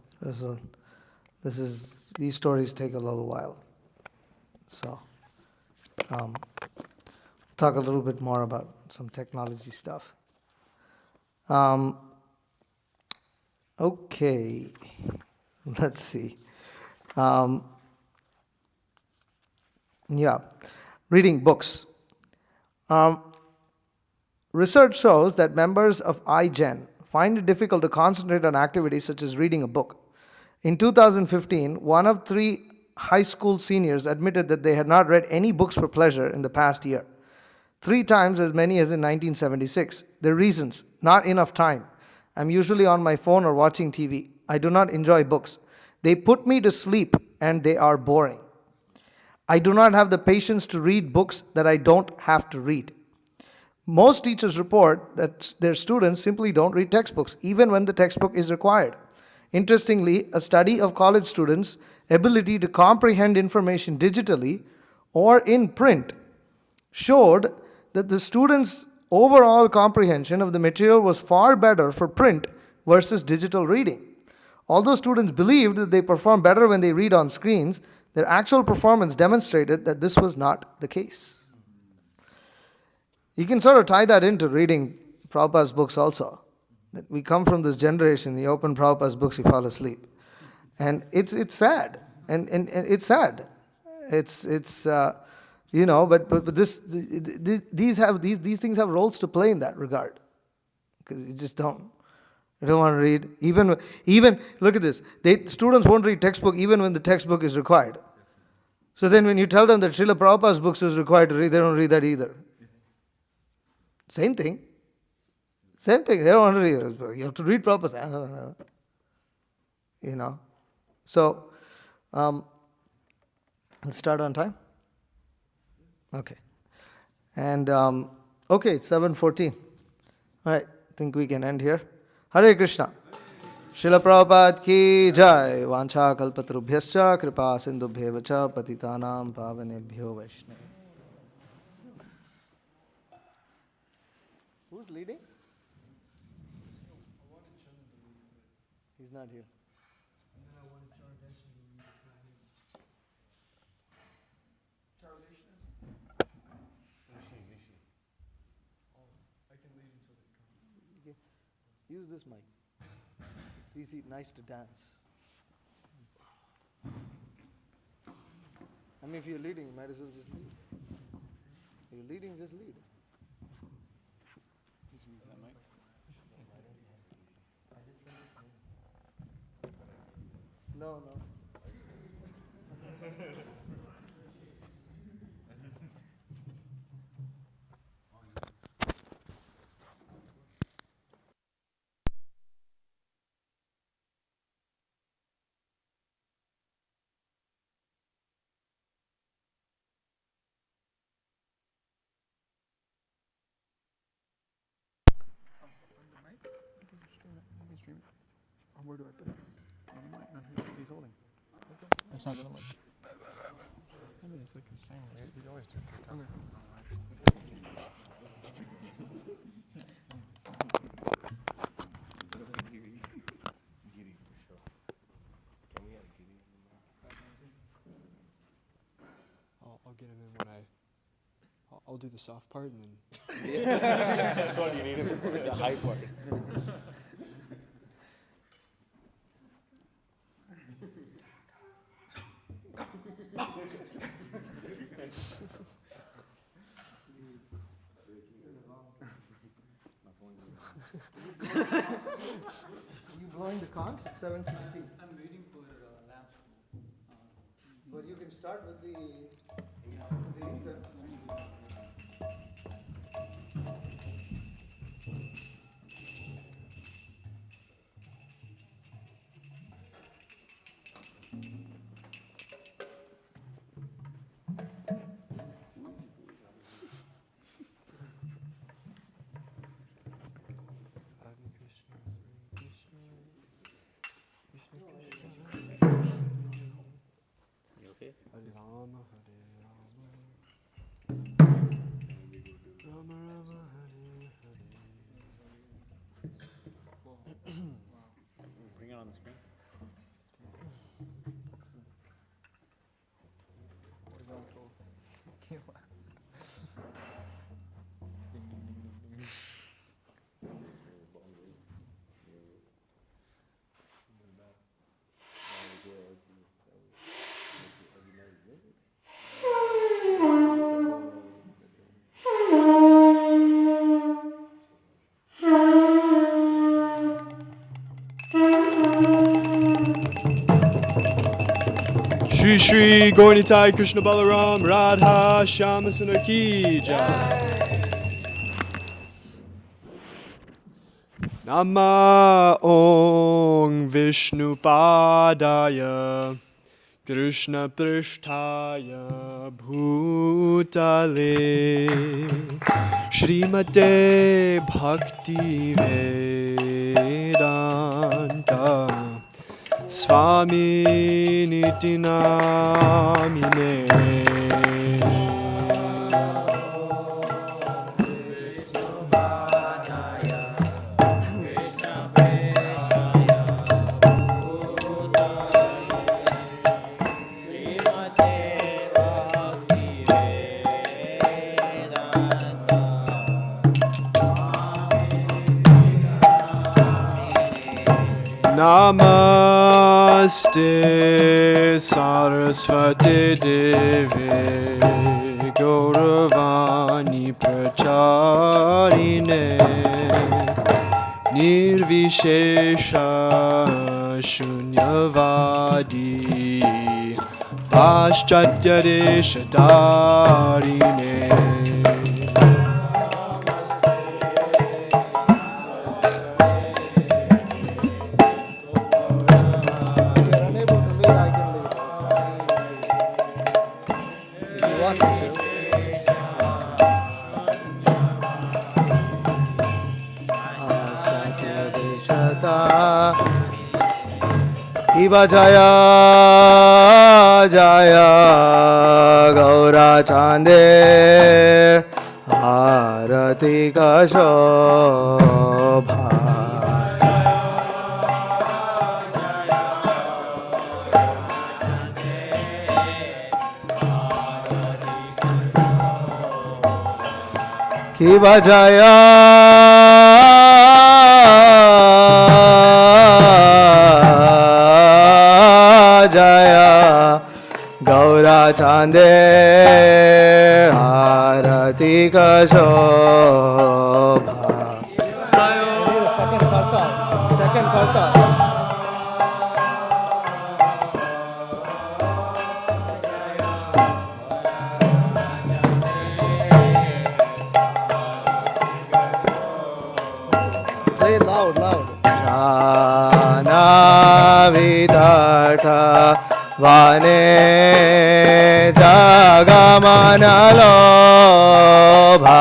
these stories take a little while. So, talk a little bit more about some technology stuff. Okay, let's see. Reading books. Research shows that members of iGen find it difficult to concentrate on activities such as reading a book. In 2015, one of 3 high school seniors admitted that they had not read any books for pleasure in the past year. 3 times as many as in 1976. Their reasons: not enough time. I'm usually on my phone or watching TV. I do not enjoy books. They put me to sleep and they are boring. I do not have the patience to read books that I don't have to read. Most teachers report that their students simply don't read textbooks, even when the textbook is required. Interestingly, a study of college students' ability to comprehend information digitally or in print showed that the students' overall comprehension of the material was far better for print versus digital reading. Although students believed that they perform better when they read on screens, their actual performance demonstrated that this was not the case. You can sort of tie that into reading Prabhupada's books also. That we come from this generation, you open Prabhupada's books, you fall asleep. And it's sad. And it's sad. But these things have roles to play in that regard. Because you just don't They don't want to read. Even look at this. Students won't read textbook even when the textbook is required. So then when you tell them that Srila Prabhupada's books is required to read, they don't read that either. Same thing. Same thing. They don't want to read. You have to read Prabhupada. You know. So, let's start on time. Okay. And, okay, 7:14. All right, I think we can end here. Hare Krishna. Srila Prabhupada ki jai. Vancha kalpatarubhyascha kripa sindubhyevacha patitanam pavanebhyo vaishnava. Who's leading? He's not here. Use this mic. It's easy, nice to dance. I mean, if you're leading, you might as well just lead. If you're leading, just lead. No.
Where do I put it? On the mic, not here. He's holding. It's not gonna work. I mean, it's like the same. We always do it. Okay.
I'll get him in when I'll do the soft part and then.
That's what you need, the high part.
You blowing the conch at 7:16?
I'm waiting for lamps.
But you can start with the incense.
You okay?
Hare Rama, Rama Rama, Hare
Bring it on the screen.
Shri Shri Gaurnitai Krishna Balaram Radha Shama Sundar Ki Jai. Nama Ong Vishnu Padaya Krishna Prishtaya Bhutale Srimate Bhakti Vedanta Swami Niti Namine. Namaste Saraswati Devi Gauravani Pracharine Nirvishesha Shunyavadi Paschatya Deshadarine
Iva Jaya Jaya Gaura Chande Arati Kashobha Kiva Jaya Jaya Gaura Chande Arati Kashobha. Second karta. Play it loud, loud. Jana Vidartha Vane Jagamanalobha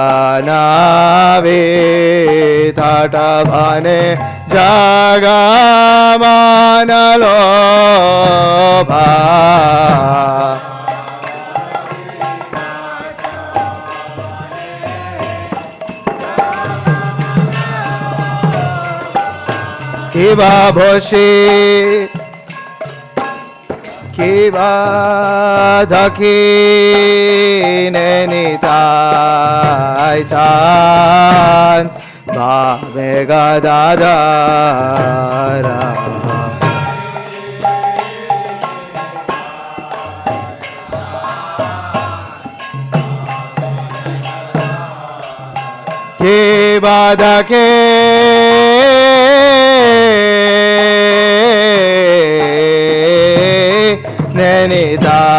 Jana Vidartha Vane Jagamanalobha Kiva Bhoshi Kiva Dhaki Nenitai Chan Bhave Gadadara Kiva Dhaki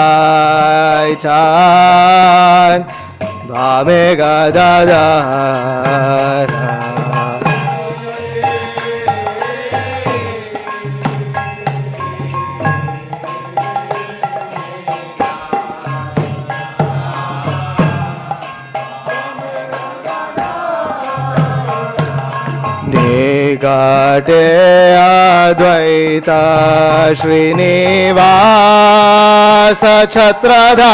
Nenitai Chan Bhave Gadadara Nikate Advaita Srinivasa Chhatradhara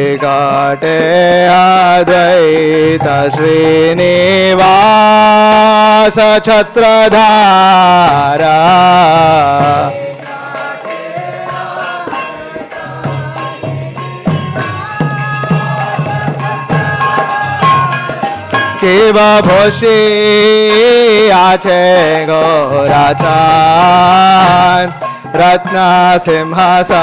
Nikate Advaita Srinivasa Chhatradhara Kiva Bhoshi Ache Gorachan Ratna Simhasane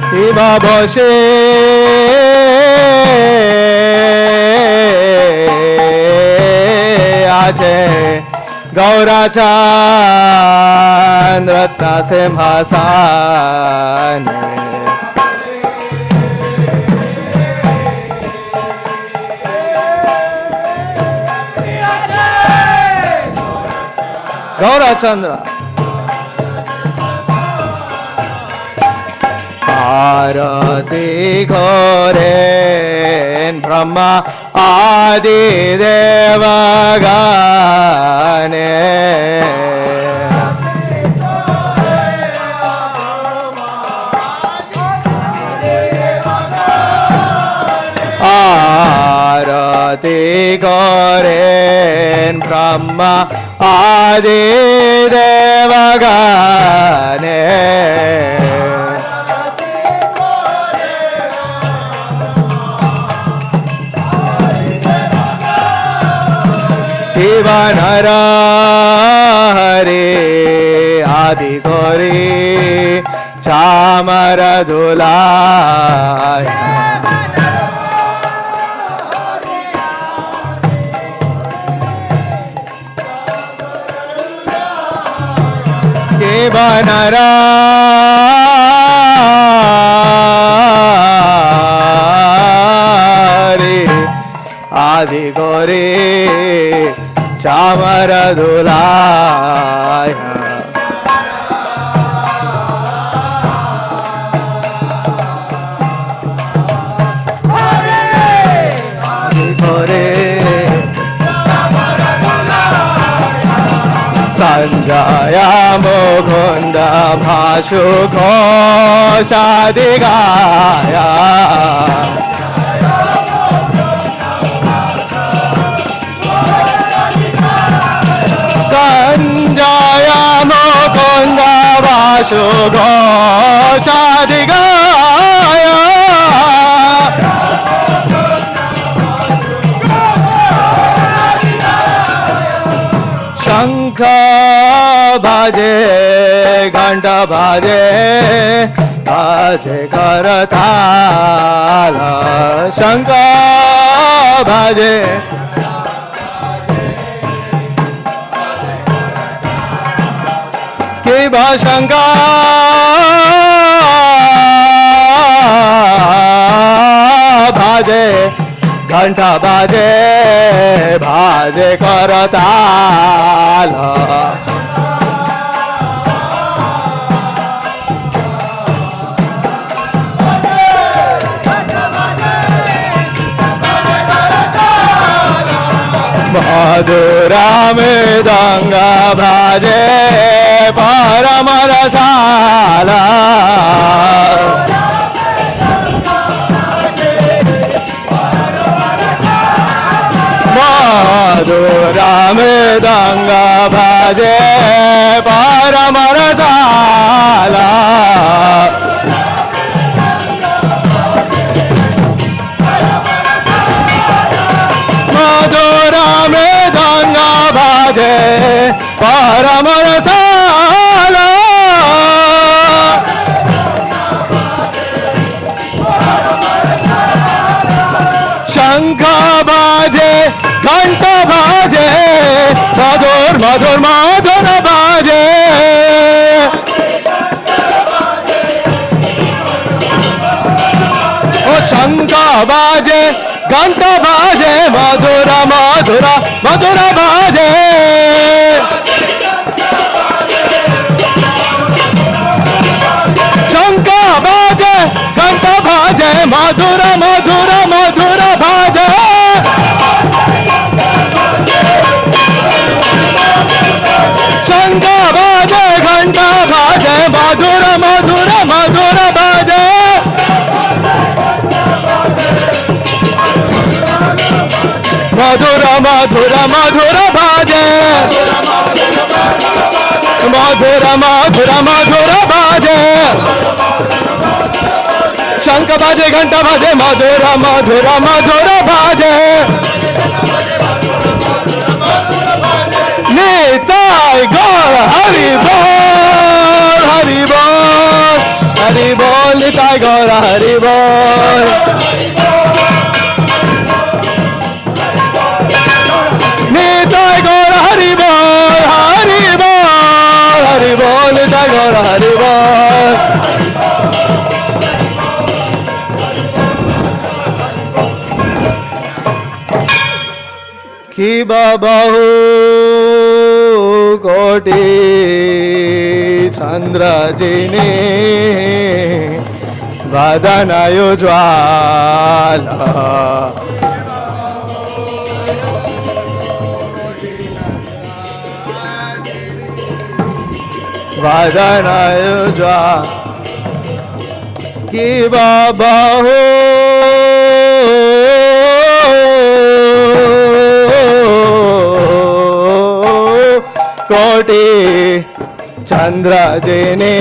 Kiva Bhoshi Ache Gaurachan Ratna Simhasane Gaurachandra Arati Ghoren Brahma Adi Devagane আরতি করেন ব্রহ্মা আদি দেবগণে শিবনর হরে আদি করে চামর দুলায় শিবনর হরে আদি করে চামর দুলায় করে সঞ্জয় মুকুন্দ ভাসু ঘোষাদি গায়া সঞ্জয় মুকুন্দ ভাসু ঘোষাদি গায়া শঙ্খ বাজে ঘণ্টা বাজে বাজে করতাল শঙ্খ বাজে কি বা শঙ্খ বাজে ঘণ্টা বাজে বাজে করতাল মধুরাম দঙ্গা বাজে পরম রসালা মধুরাম দঙ্গা বাজে পরম রসালা মধুরাম দঙ্গা বাজে পরম রসালা শঙ্খ বাজে ঘণ্টা বাজে মধুর মধুর মধুর বাজে ও শঙ্খ বাজে ঘণ্টা বাজে মধুর মধুর মধুর বাজে শঙ্খ বাজে ঘণ্টা বাজে মধুর মধুর মধুর বাজে শঙ্খ বাজে ঘণ্টা বাজে মধুর মধুর মধুর বাজে মধুর মধুর মধুর বাজে মধুর মধুর মধুর বাজে শঙ্খ বাজে ঘণ্টা বাজে মধুর মধুর মধুর বাজে নিতাই গৌর হরি বল হরি বল হরি বল নিতাই গৌর হরি বল নিতাই গৌর হরি বল হরি বল হরি বল নিতাই গৌর হরি বল কি বাহু কোটি চন্দ্র জিনে বদনায়ু জ্বালা বদনায়ু জ্বালা কি বাহু
कोटि चंद्र जिने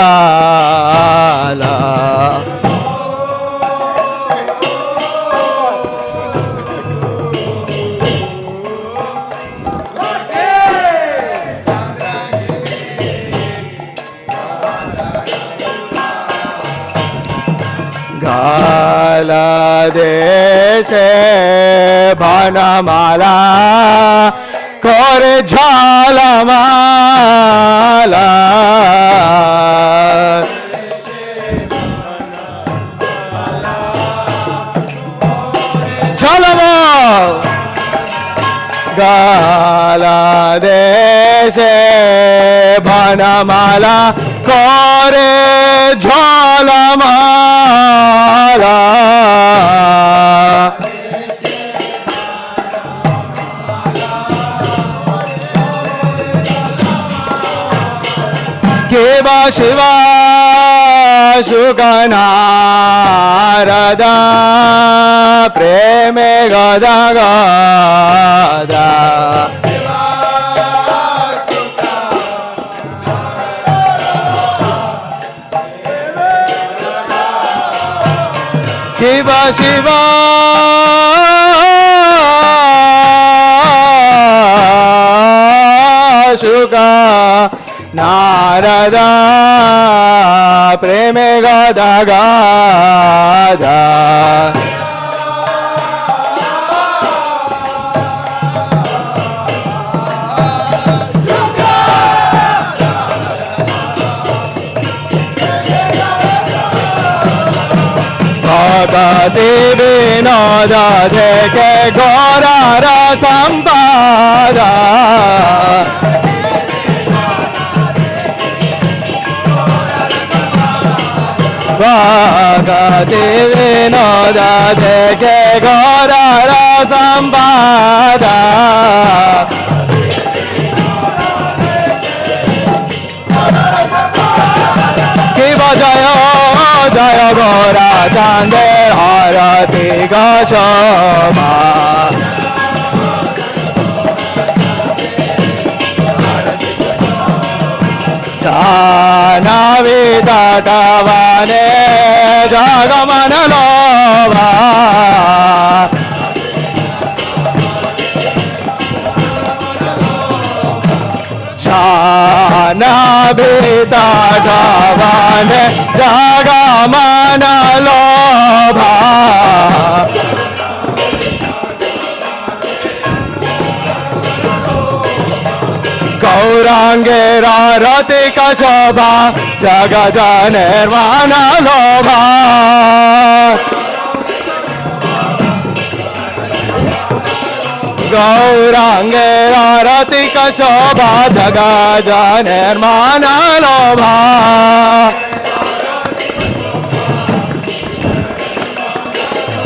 वदनायोज्वाला गाला देशे भानमाला कोरे झालमाला झालमा गाला देशे भानमाला कोरे झालमाला केवा शिवा शुकनारदा प्रेमे गदा गदा शिवा शिवा शुका नारदा प्रेमे गदा गदा भगति विनोद देखे गौरार संपादा भगति विनोद देखे गौरार संपादा शिव जय जय गोरा चांदे आरती गशोभा नाविता तवने जगमन लोभा नाभिता तवने जगमन लोभा गौरांगे रतिक शोभा जगज निर्वाण लोभा गौरांगे रतिक शोभा जगज निर्वाण लोभा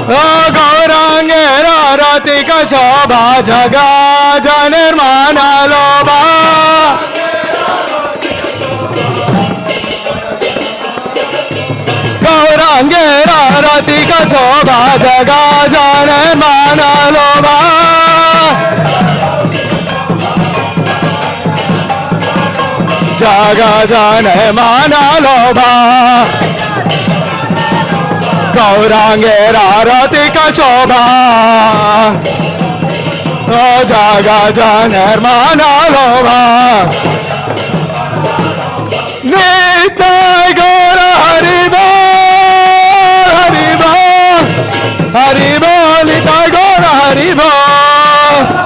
गौरांगे रतिक शोभा जगज निर्वाण लोभा गौरांगे रतिक शोभा जगज निर्वाण लोभा जगज निर्वाण लोभा गौरांगे रतिक शोभा जगज निर्वाण लोभा नित्य गौर हरि बोल हरि बोल हरि बोल नित्य गौर हरि बोल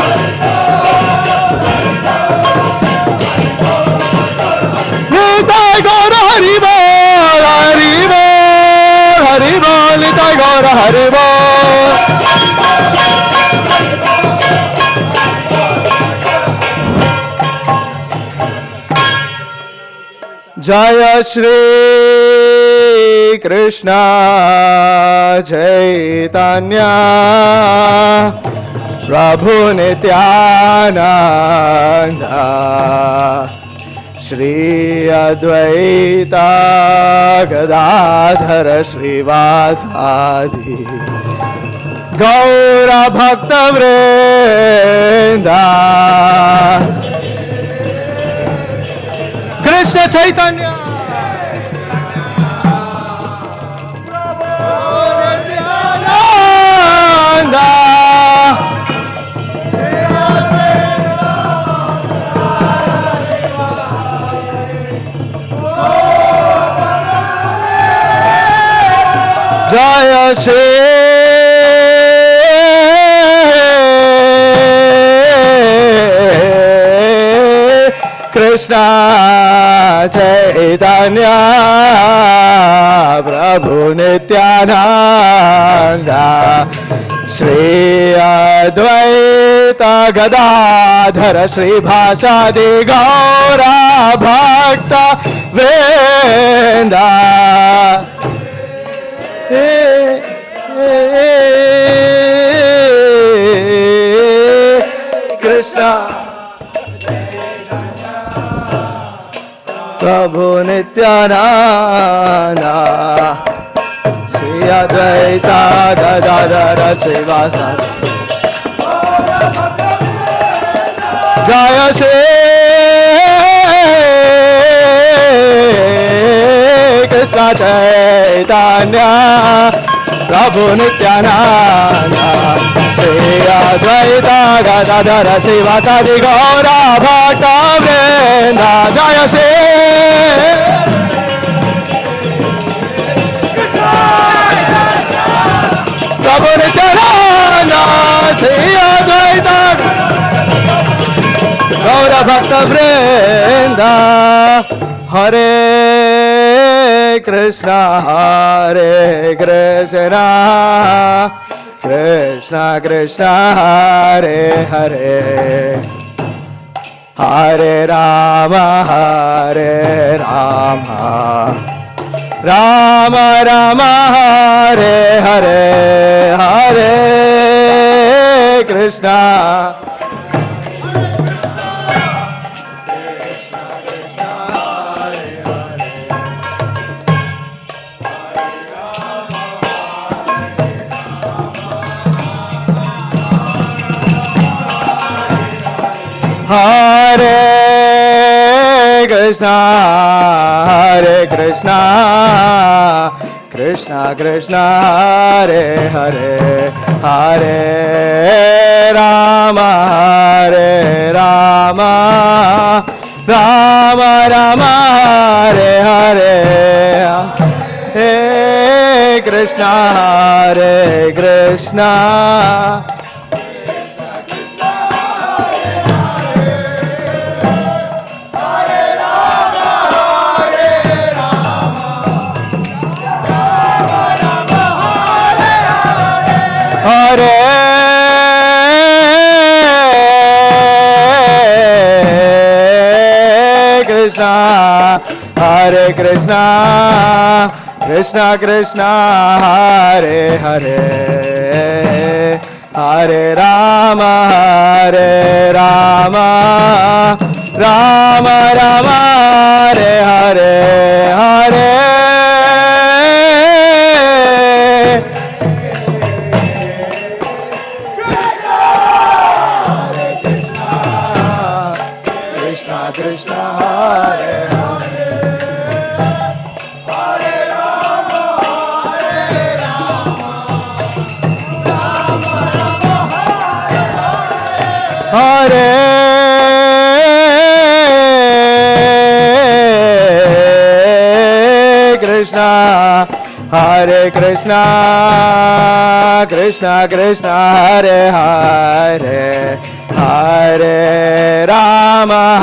नित्य गौर हरि बोल हरि बोल हरि बोल नित्य गौर हरि बोल जय श्री कृष्ण चैतन्य प्रभु Nityanand Shri Advaita Gadadhar श्रीवासादि
Gaura Bhakta Vrinda Krishna Chaitanya Nanda Jaya Shri Krishna Chaitanya Prabhu Nityananda Shri Advaita Gadadhara Shri Bhasadi Gaura Bhakta Vrinda Krishna Prabhu Nityananda Shri Advaita Gadadhara Srivasadi Jaya Shri Krishna Chaitanya Prabhu Nityananda Shri Advaita Gadadhara Srivasadi Gaura Bhakta Vrinda Jaya Shri Prabhu Nityananda Shri Advaita Gaura Bhakta Vrinda Hare Krishna Krishna Krishna Hare Hare Hare Rama Rama Rama Hare Hare Hare Krishna Hare Krishna Krishna Krishna Hare Hare Hare Rama Rama Rama Hare Hare Hare Krishna Hare Krishna Krishna Krishna Hare Hare Hare Rama Rama Rama Hare Hare Hare Krishna Hare Hare Krishna Krishna Krishna Hare Hare Hare Rama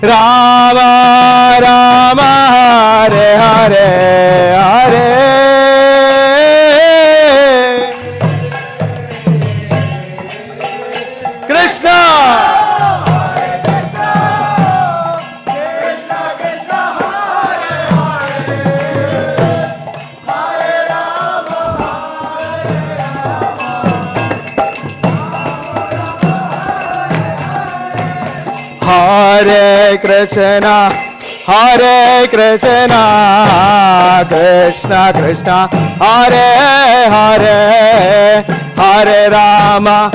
Rama Rama Hare Hare Hare Krishna Hare Krishna Hare Krishna, Krishna Krishna, Hare Hare, Hare Rama,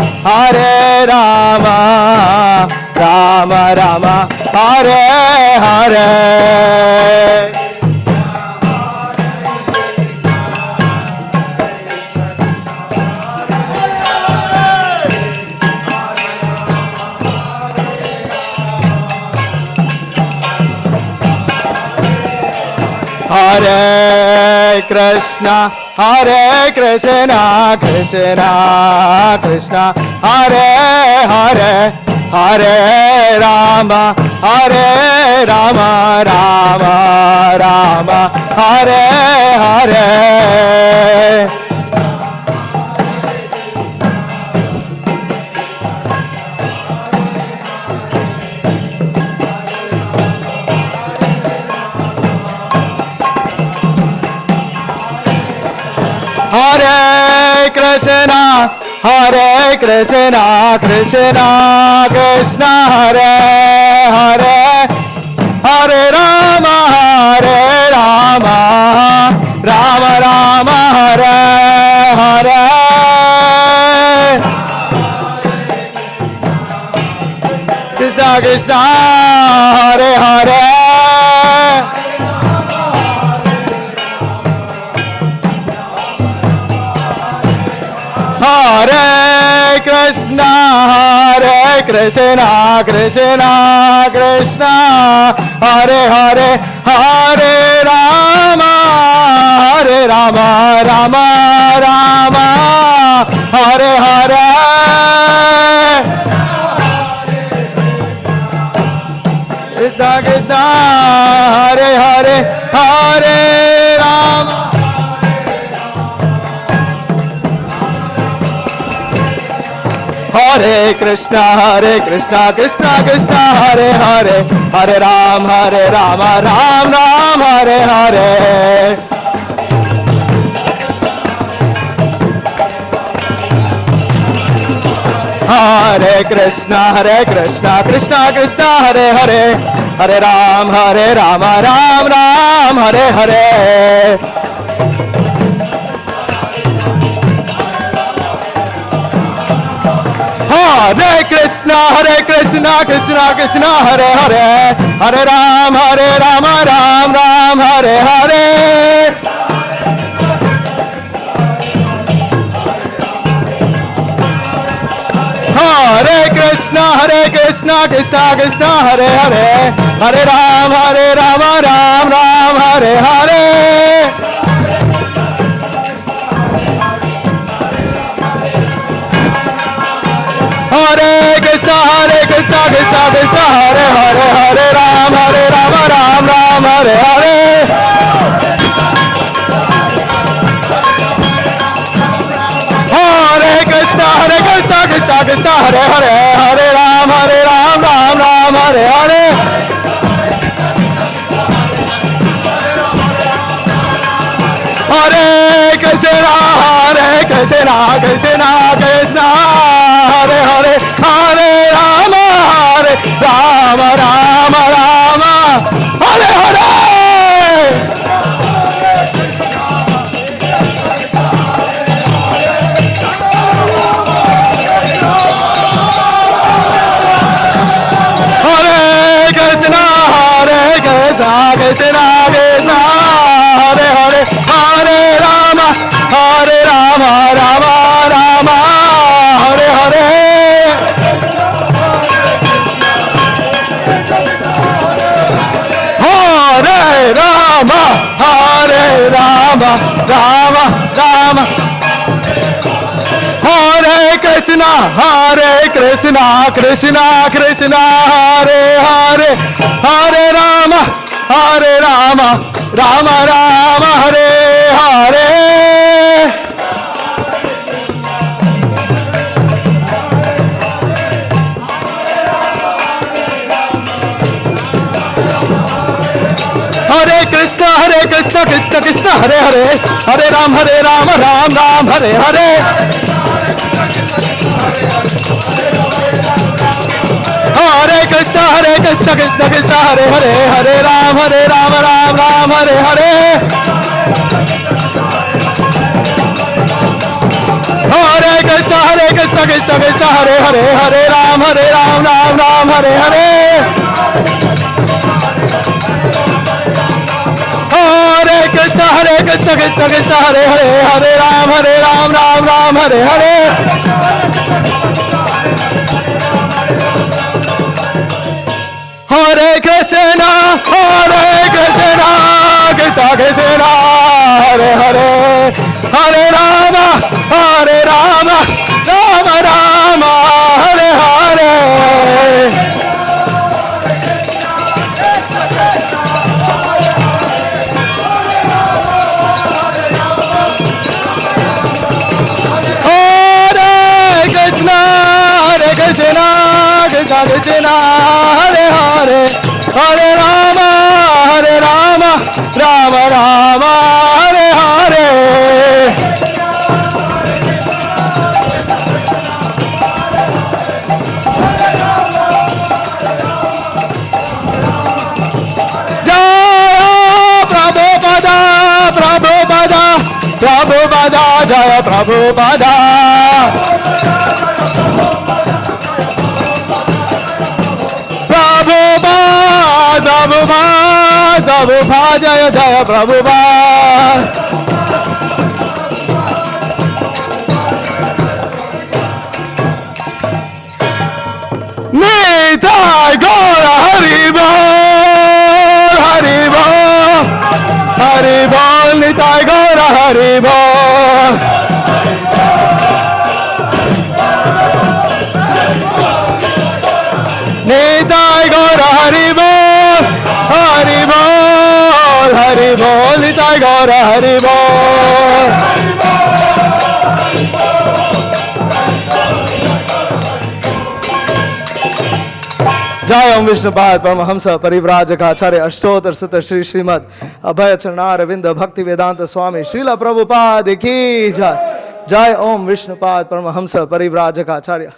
Rama Rama, Hare Hare. Hare Krishna, Krishna Krishna, Hare Hare, Hare Rama, Rama Rama, Hare Hare. Hare Krishna, Krishna Krishna, Hare Hare, Hare Rama, Rama Rama, Hare Hare. Krishna Krishna, Hare Hare. Hare Krishna, Krishna Krishna, Hare Hare, Hare Rama, Rama Rama, Hare Hare. Krishna Krishna, Hare Hare, Hare Rama. Hare Krishna, Krishna Krishna, Hare Hare, Hare Rama, Ram Ram, Hare Hare. Hare Krishna, Krishna Krishna, Hare Hare, Hare Ram, Ram Ram, Hare Hare. Hare Krishna, Krishna Krishna, Hare Hare, Hare Ram, Ram Ram, Hare Hare. Hare Krishna, Krishna Krishna, Hare Hare, Hare Ram, Ram Ram, Hare Hare. Hare Krishna, Krishna Krishna, Hare Hare, Hare Ram, Ram Ram, Hare Hare. Hare Krishna, Krishna Krishna, Hare Hare, Hare Ram, Ram Ram, Hare Hare. Hare Krishna, Krishna Krishna, Hare Hare, Hare Rama, Rama Rama, Hare Hare. Hare Krishna, Krishna Krishna, Hare Hare, Hare Rama, Rama Rama, Hare Hare. Hare Rama, Rama Rama. Hare Krishna, Krishna Krishna, Hare Hare, Hare Rama, Rama Rama, Hare Hare. Hare Krishna, Krishna Krishna, Hare Hare, Hare Ram, Ram Ram, Hare Hare. Hare Krishna, Krishna Krishna Krishna Hare Hare Hare Ram Ram Ram Hare Hare Hare Krishna Krishna Krishna Hare Hare Hare Ram Ram Hare Hare Hare Krishna Krishna Krishna Hare Hare Hare Ram Ram Hare Hare Hare Krishna Krishna Krishna Hare Hare Hare Rama Rama Rama Hare Hare Krishna Krishna Hare Hare Hare Rama Rama Rama Hare Hare Jaya Prabhupada Prabhupada Prabhupada Jaya Prabhupada Prabhupada Jaya Jaya Prabhupada Nitai Gora Hari Bol Hari Bol Hari Bol Nitai Gora Hari Bol Nitai Gora Hari Bol Hari Bol Hari Bol Nitai Gora Hari Bol Jai Om Vishnupad Paramahamsa Parivrajaka Acharya Ashtotar Sutta Shri Srimad Abhaya Charanaravindha Bhakti Vedanta Swami Srila Prabhupada Ki Jai Jai Om Vishnupad Paramahamsa Parivrajaka Acharya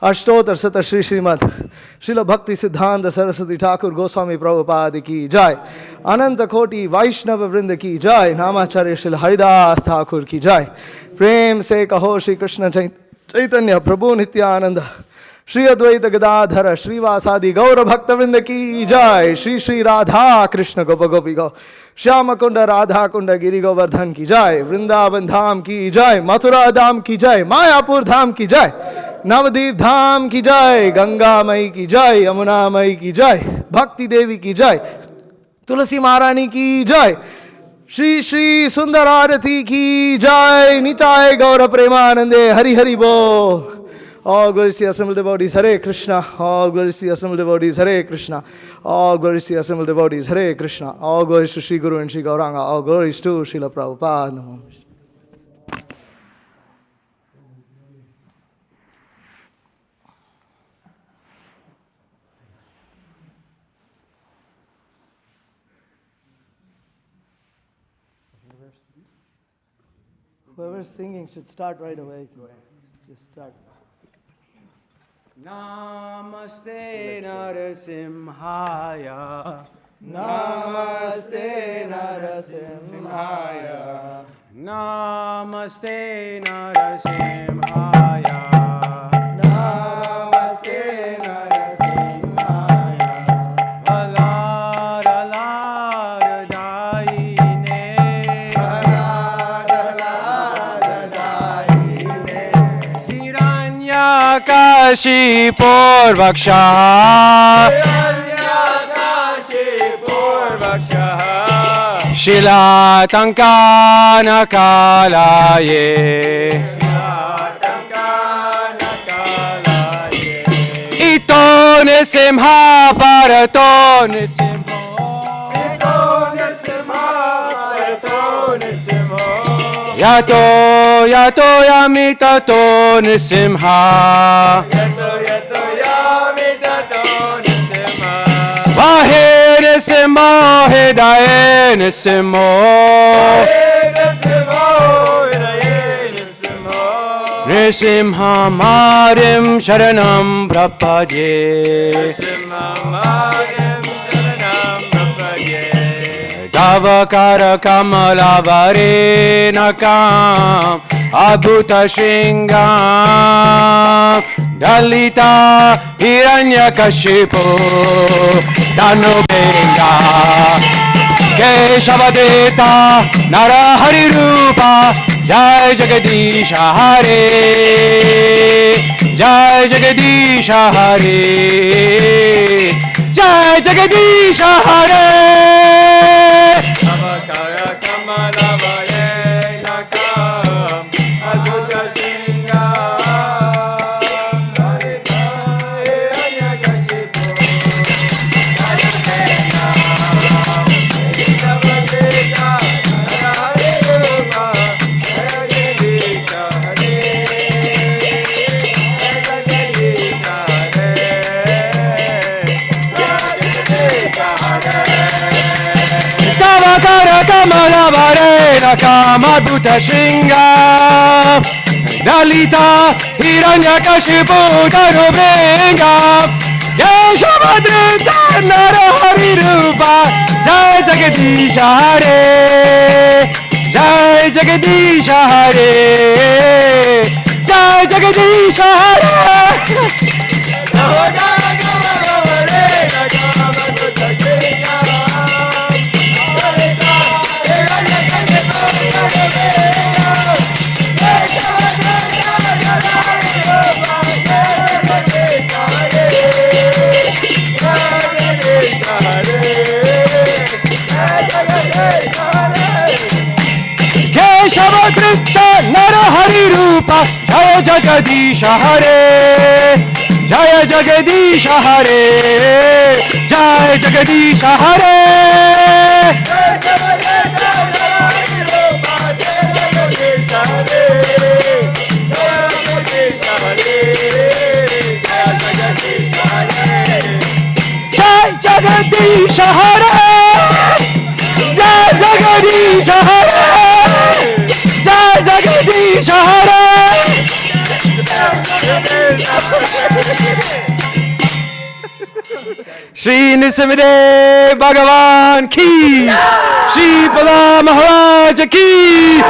Ashtotar Sutta Shri Srimad Srila Bhakti Siddhanta Saraswati Thakur Goswami Prabhupada Ki Jai Ananta Koti Vaishnava Vrinda Ki Jai Namacharya Srila Haridas Thakur Ki Jai Prem Se Kaho Shri Krishna Chaitanya Prabhu Nityananda Shri Advaita Gadadhara Srivasadi Gaura Bhakta Vrinda Ki Jai Shri Shri Radha Krishna Gopa Gopi Go Shyama Kunda Radha Kunda Giri Govardhan Ki Jai Vrindavan Dham Ki Jai Mathura Dham Ki Jai Mayapur Dham Ki Jai Navadip Dham Ki Jai Ganga Mai Ki Jai Yamuna Mai Ki Jai Bhakti Devi Ki Jai Tulasi Maharani Ki Jai Shri Shri Sundararati Ki Jai Nitai Gaura Premanande Hari Hari Bol All glories to the assembled devotees, Hare Krishna. All glories to the assembled devotees, Hare Krishna. All glories to the assembled devotees, Hare Krishna. All glories to Sri Guru and Sri Gauranga. All glories to Srila Prabhupada. Namo. Whoever's singing should start right away. Just start.
Namaste Narasimhaya.
Namaste Narasimhaya.
Namaste Narasimhaya.
Namaste Narasimhaya.
Alar alar daine.
Alar daine.
Hiranyakashi Purvaksha.
Hiranyakashi Purvaksha.
Shila Tankana Kalaye. Ito Nisimha Parato Nisimho.
Ito Nisimha Parato Nisimho.
Yato Yato Yamitato Nisimha.
Yato Yato Yamitato Nisimha.
Vahe Nisimho Hidaye Nisimho. Re
Narasimhamarim Sharanam Prapadye Davakara Kamalavare Nakam Abhuta Shringam Dalita Hiranyakashipu Danubenga Keshavadeta Narahari Rupa Jai Jagadisha Hare Jai Jagadisha Hare Jai Jagadisha Hare Avakara Kamalavare Nakam Adhuta Shringam Dalita Hiranyakashipu Kamadhuta Shringa Dalita Hiranyakashipu Danubenga Keshavadrita Narahari Rupa Jai Jagadisha Hare Jai Jagadisha Hare Jai Jagadisha Hare Keshavadrita Narahari Rupa Jaya Jagadisha Hare Jaya Jagadisha Hare Jaya Jagadisha Hare Jai Jagadisha Hare Jai Jagadisha Hare Jai Jagadisha Hare Shri Nisimide Bhagavan Ki Shri Pada Maharaj Ki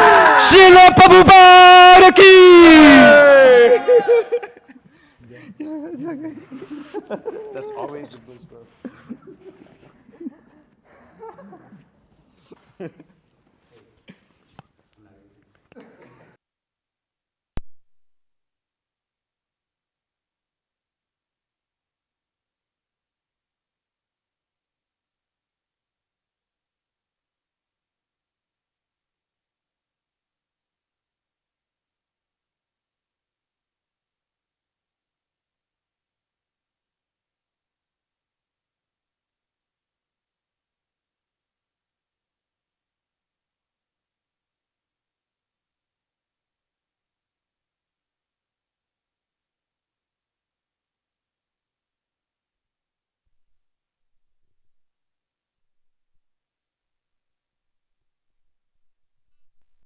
Srila Prabhupada Ki
That's always the bliss, bro.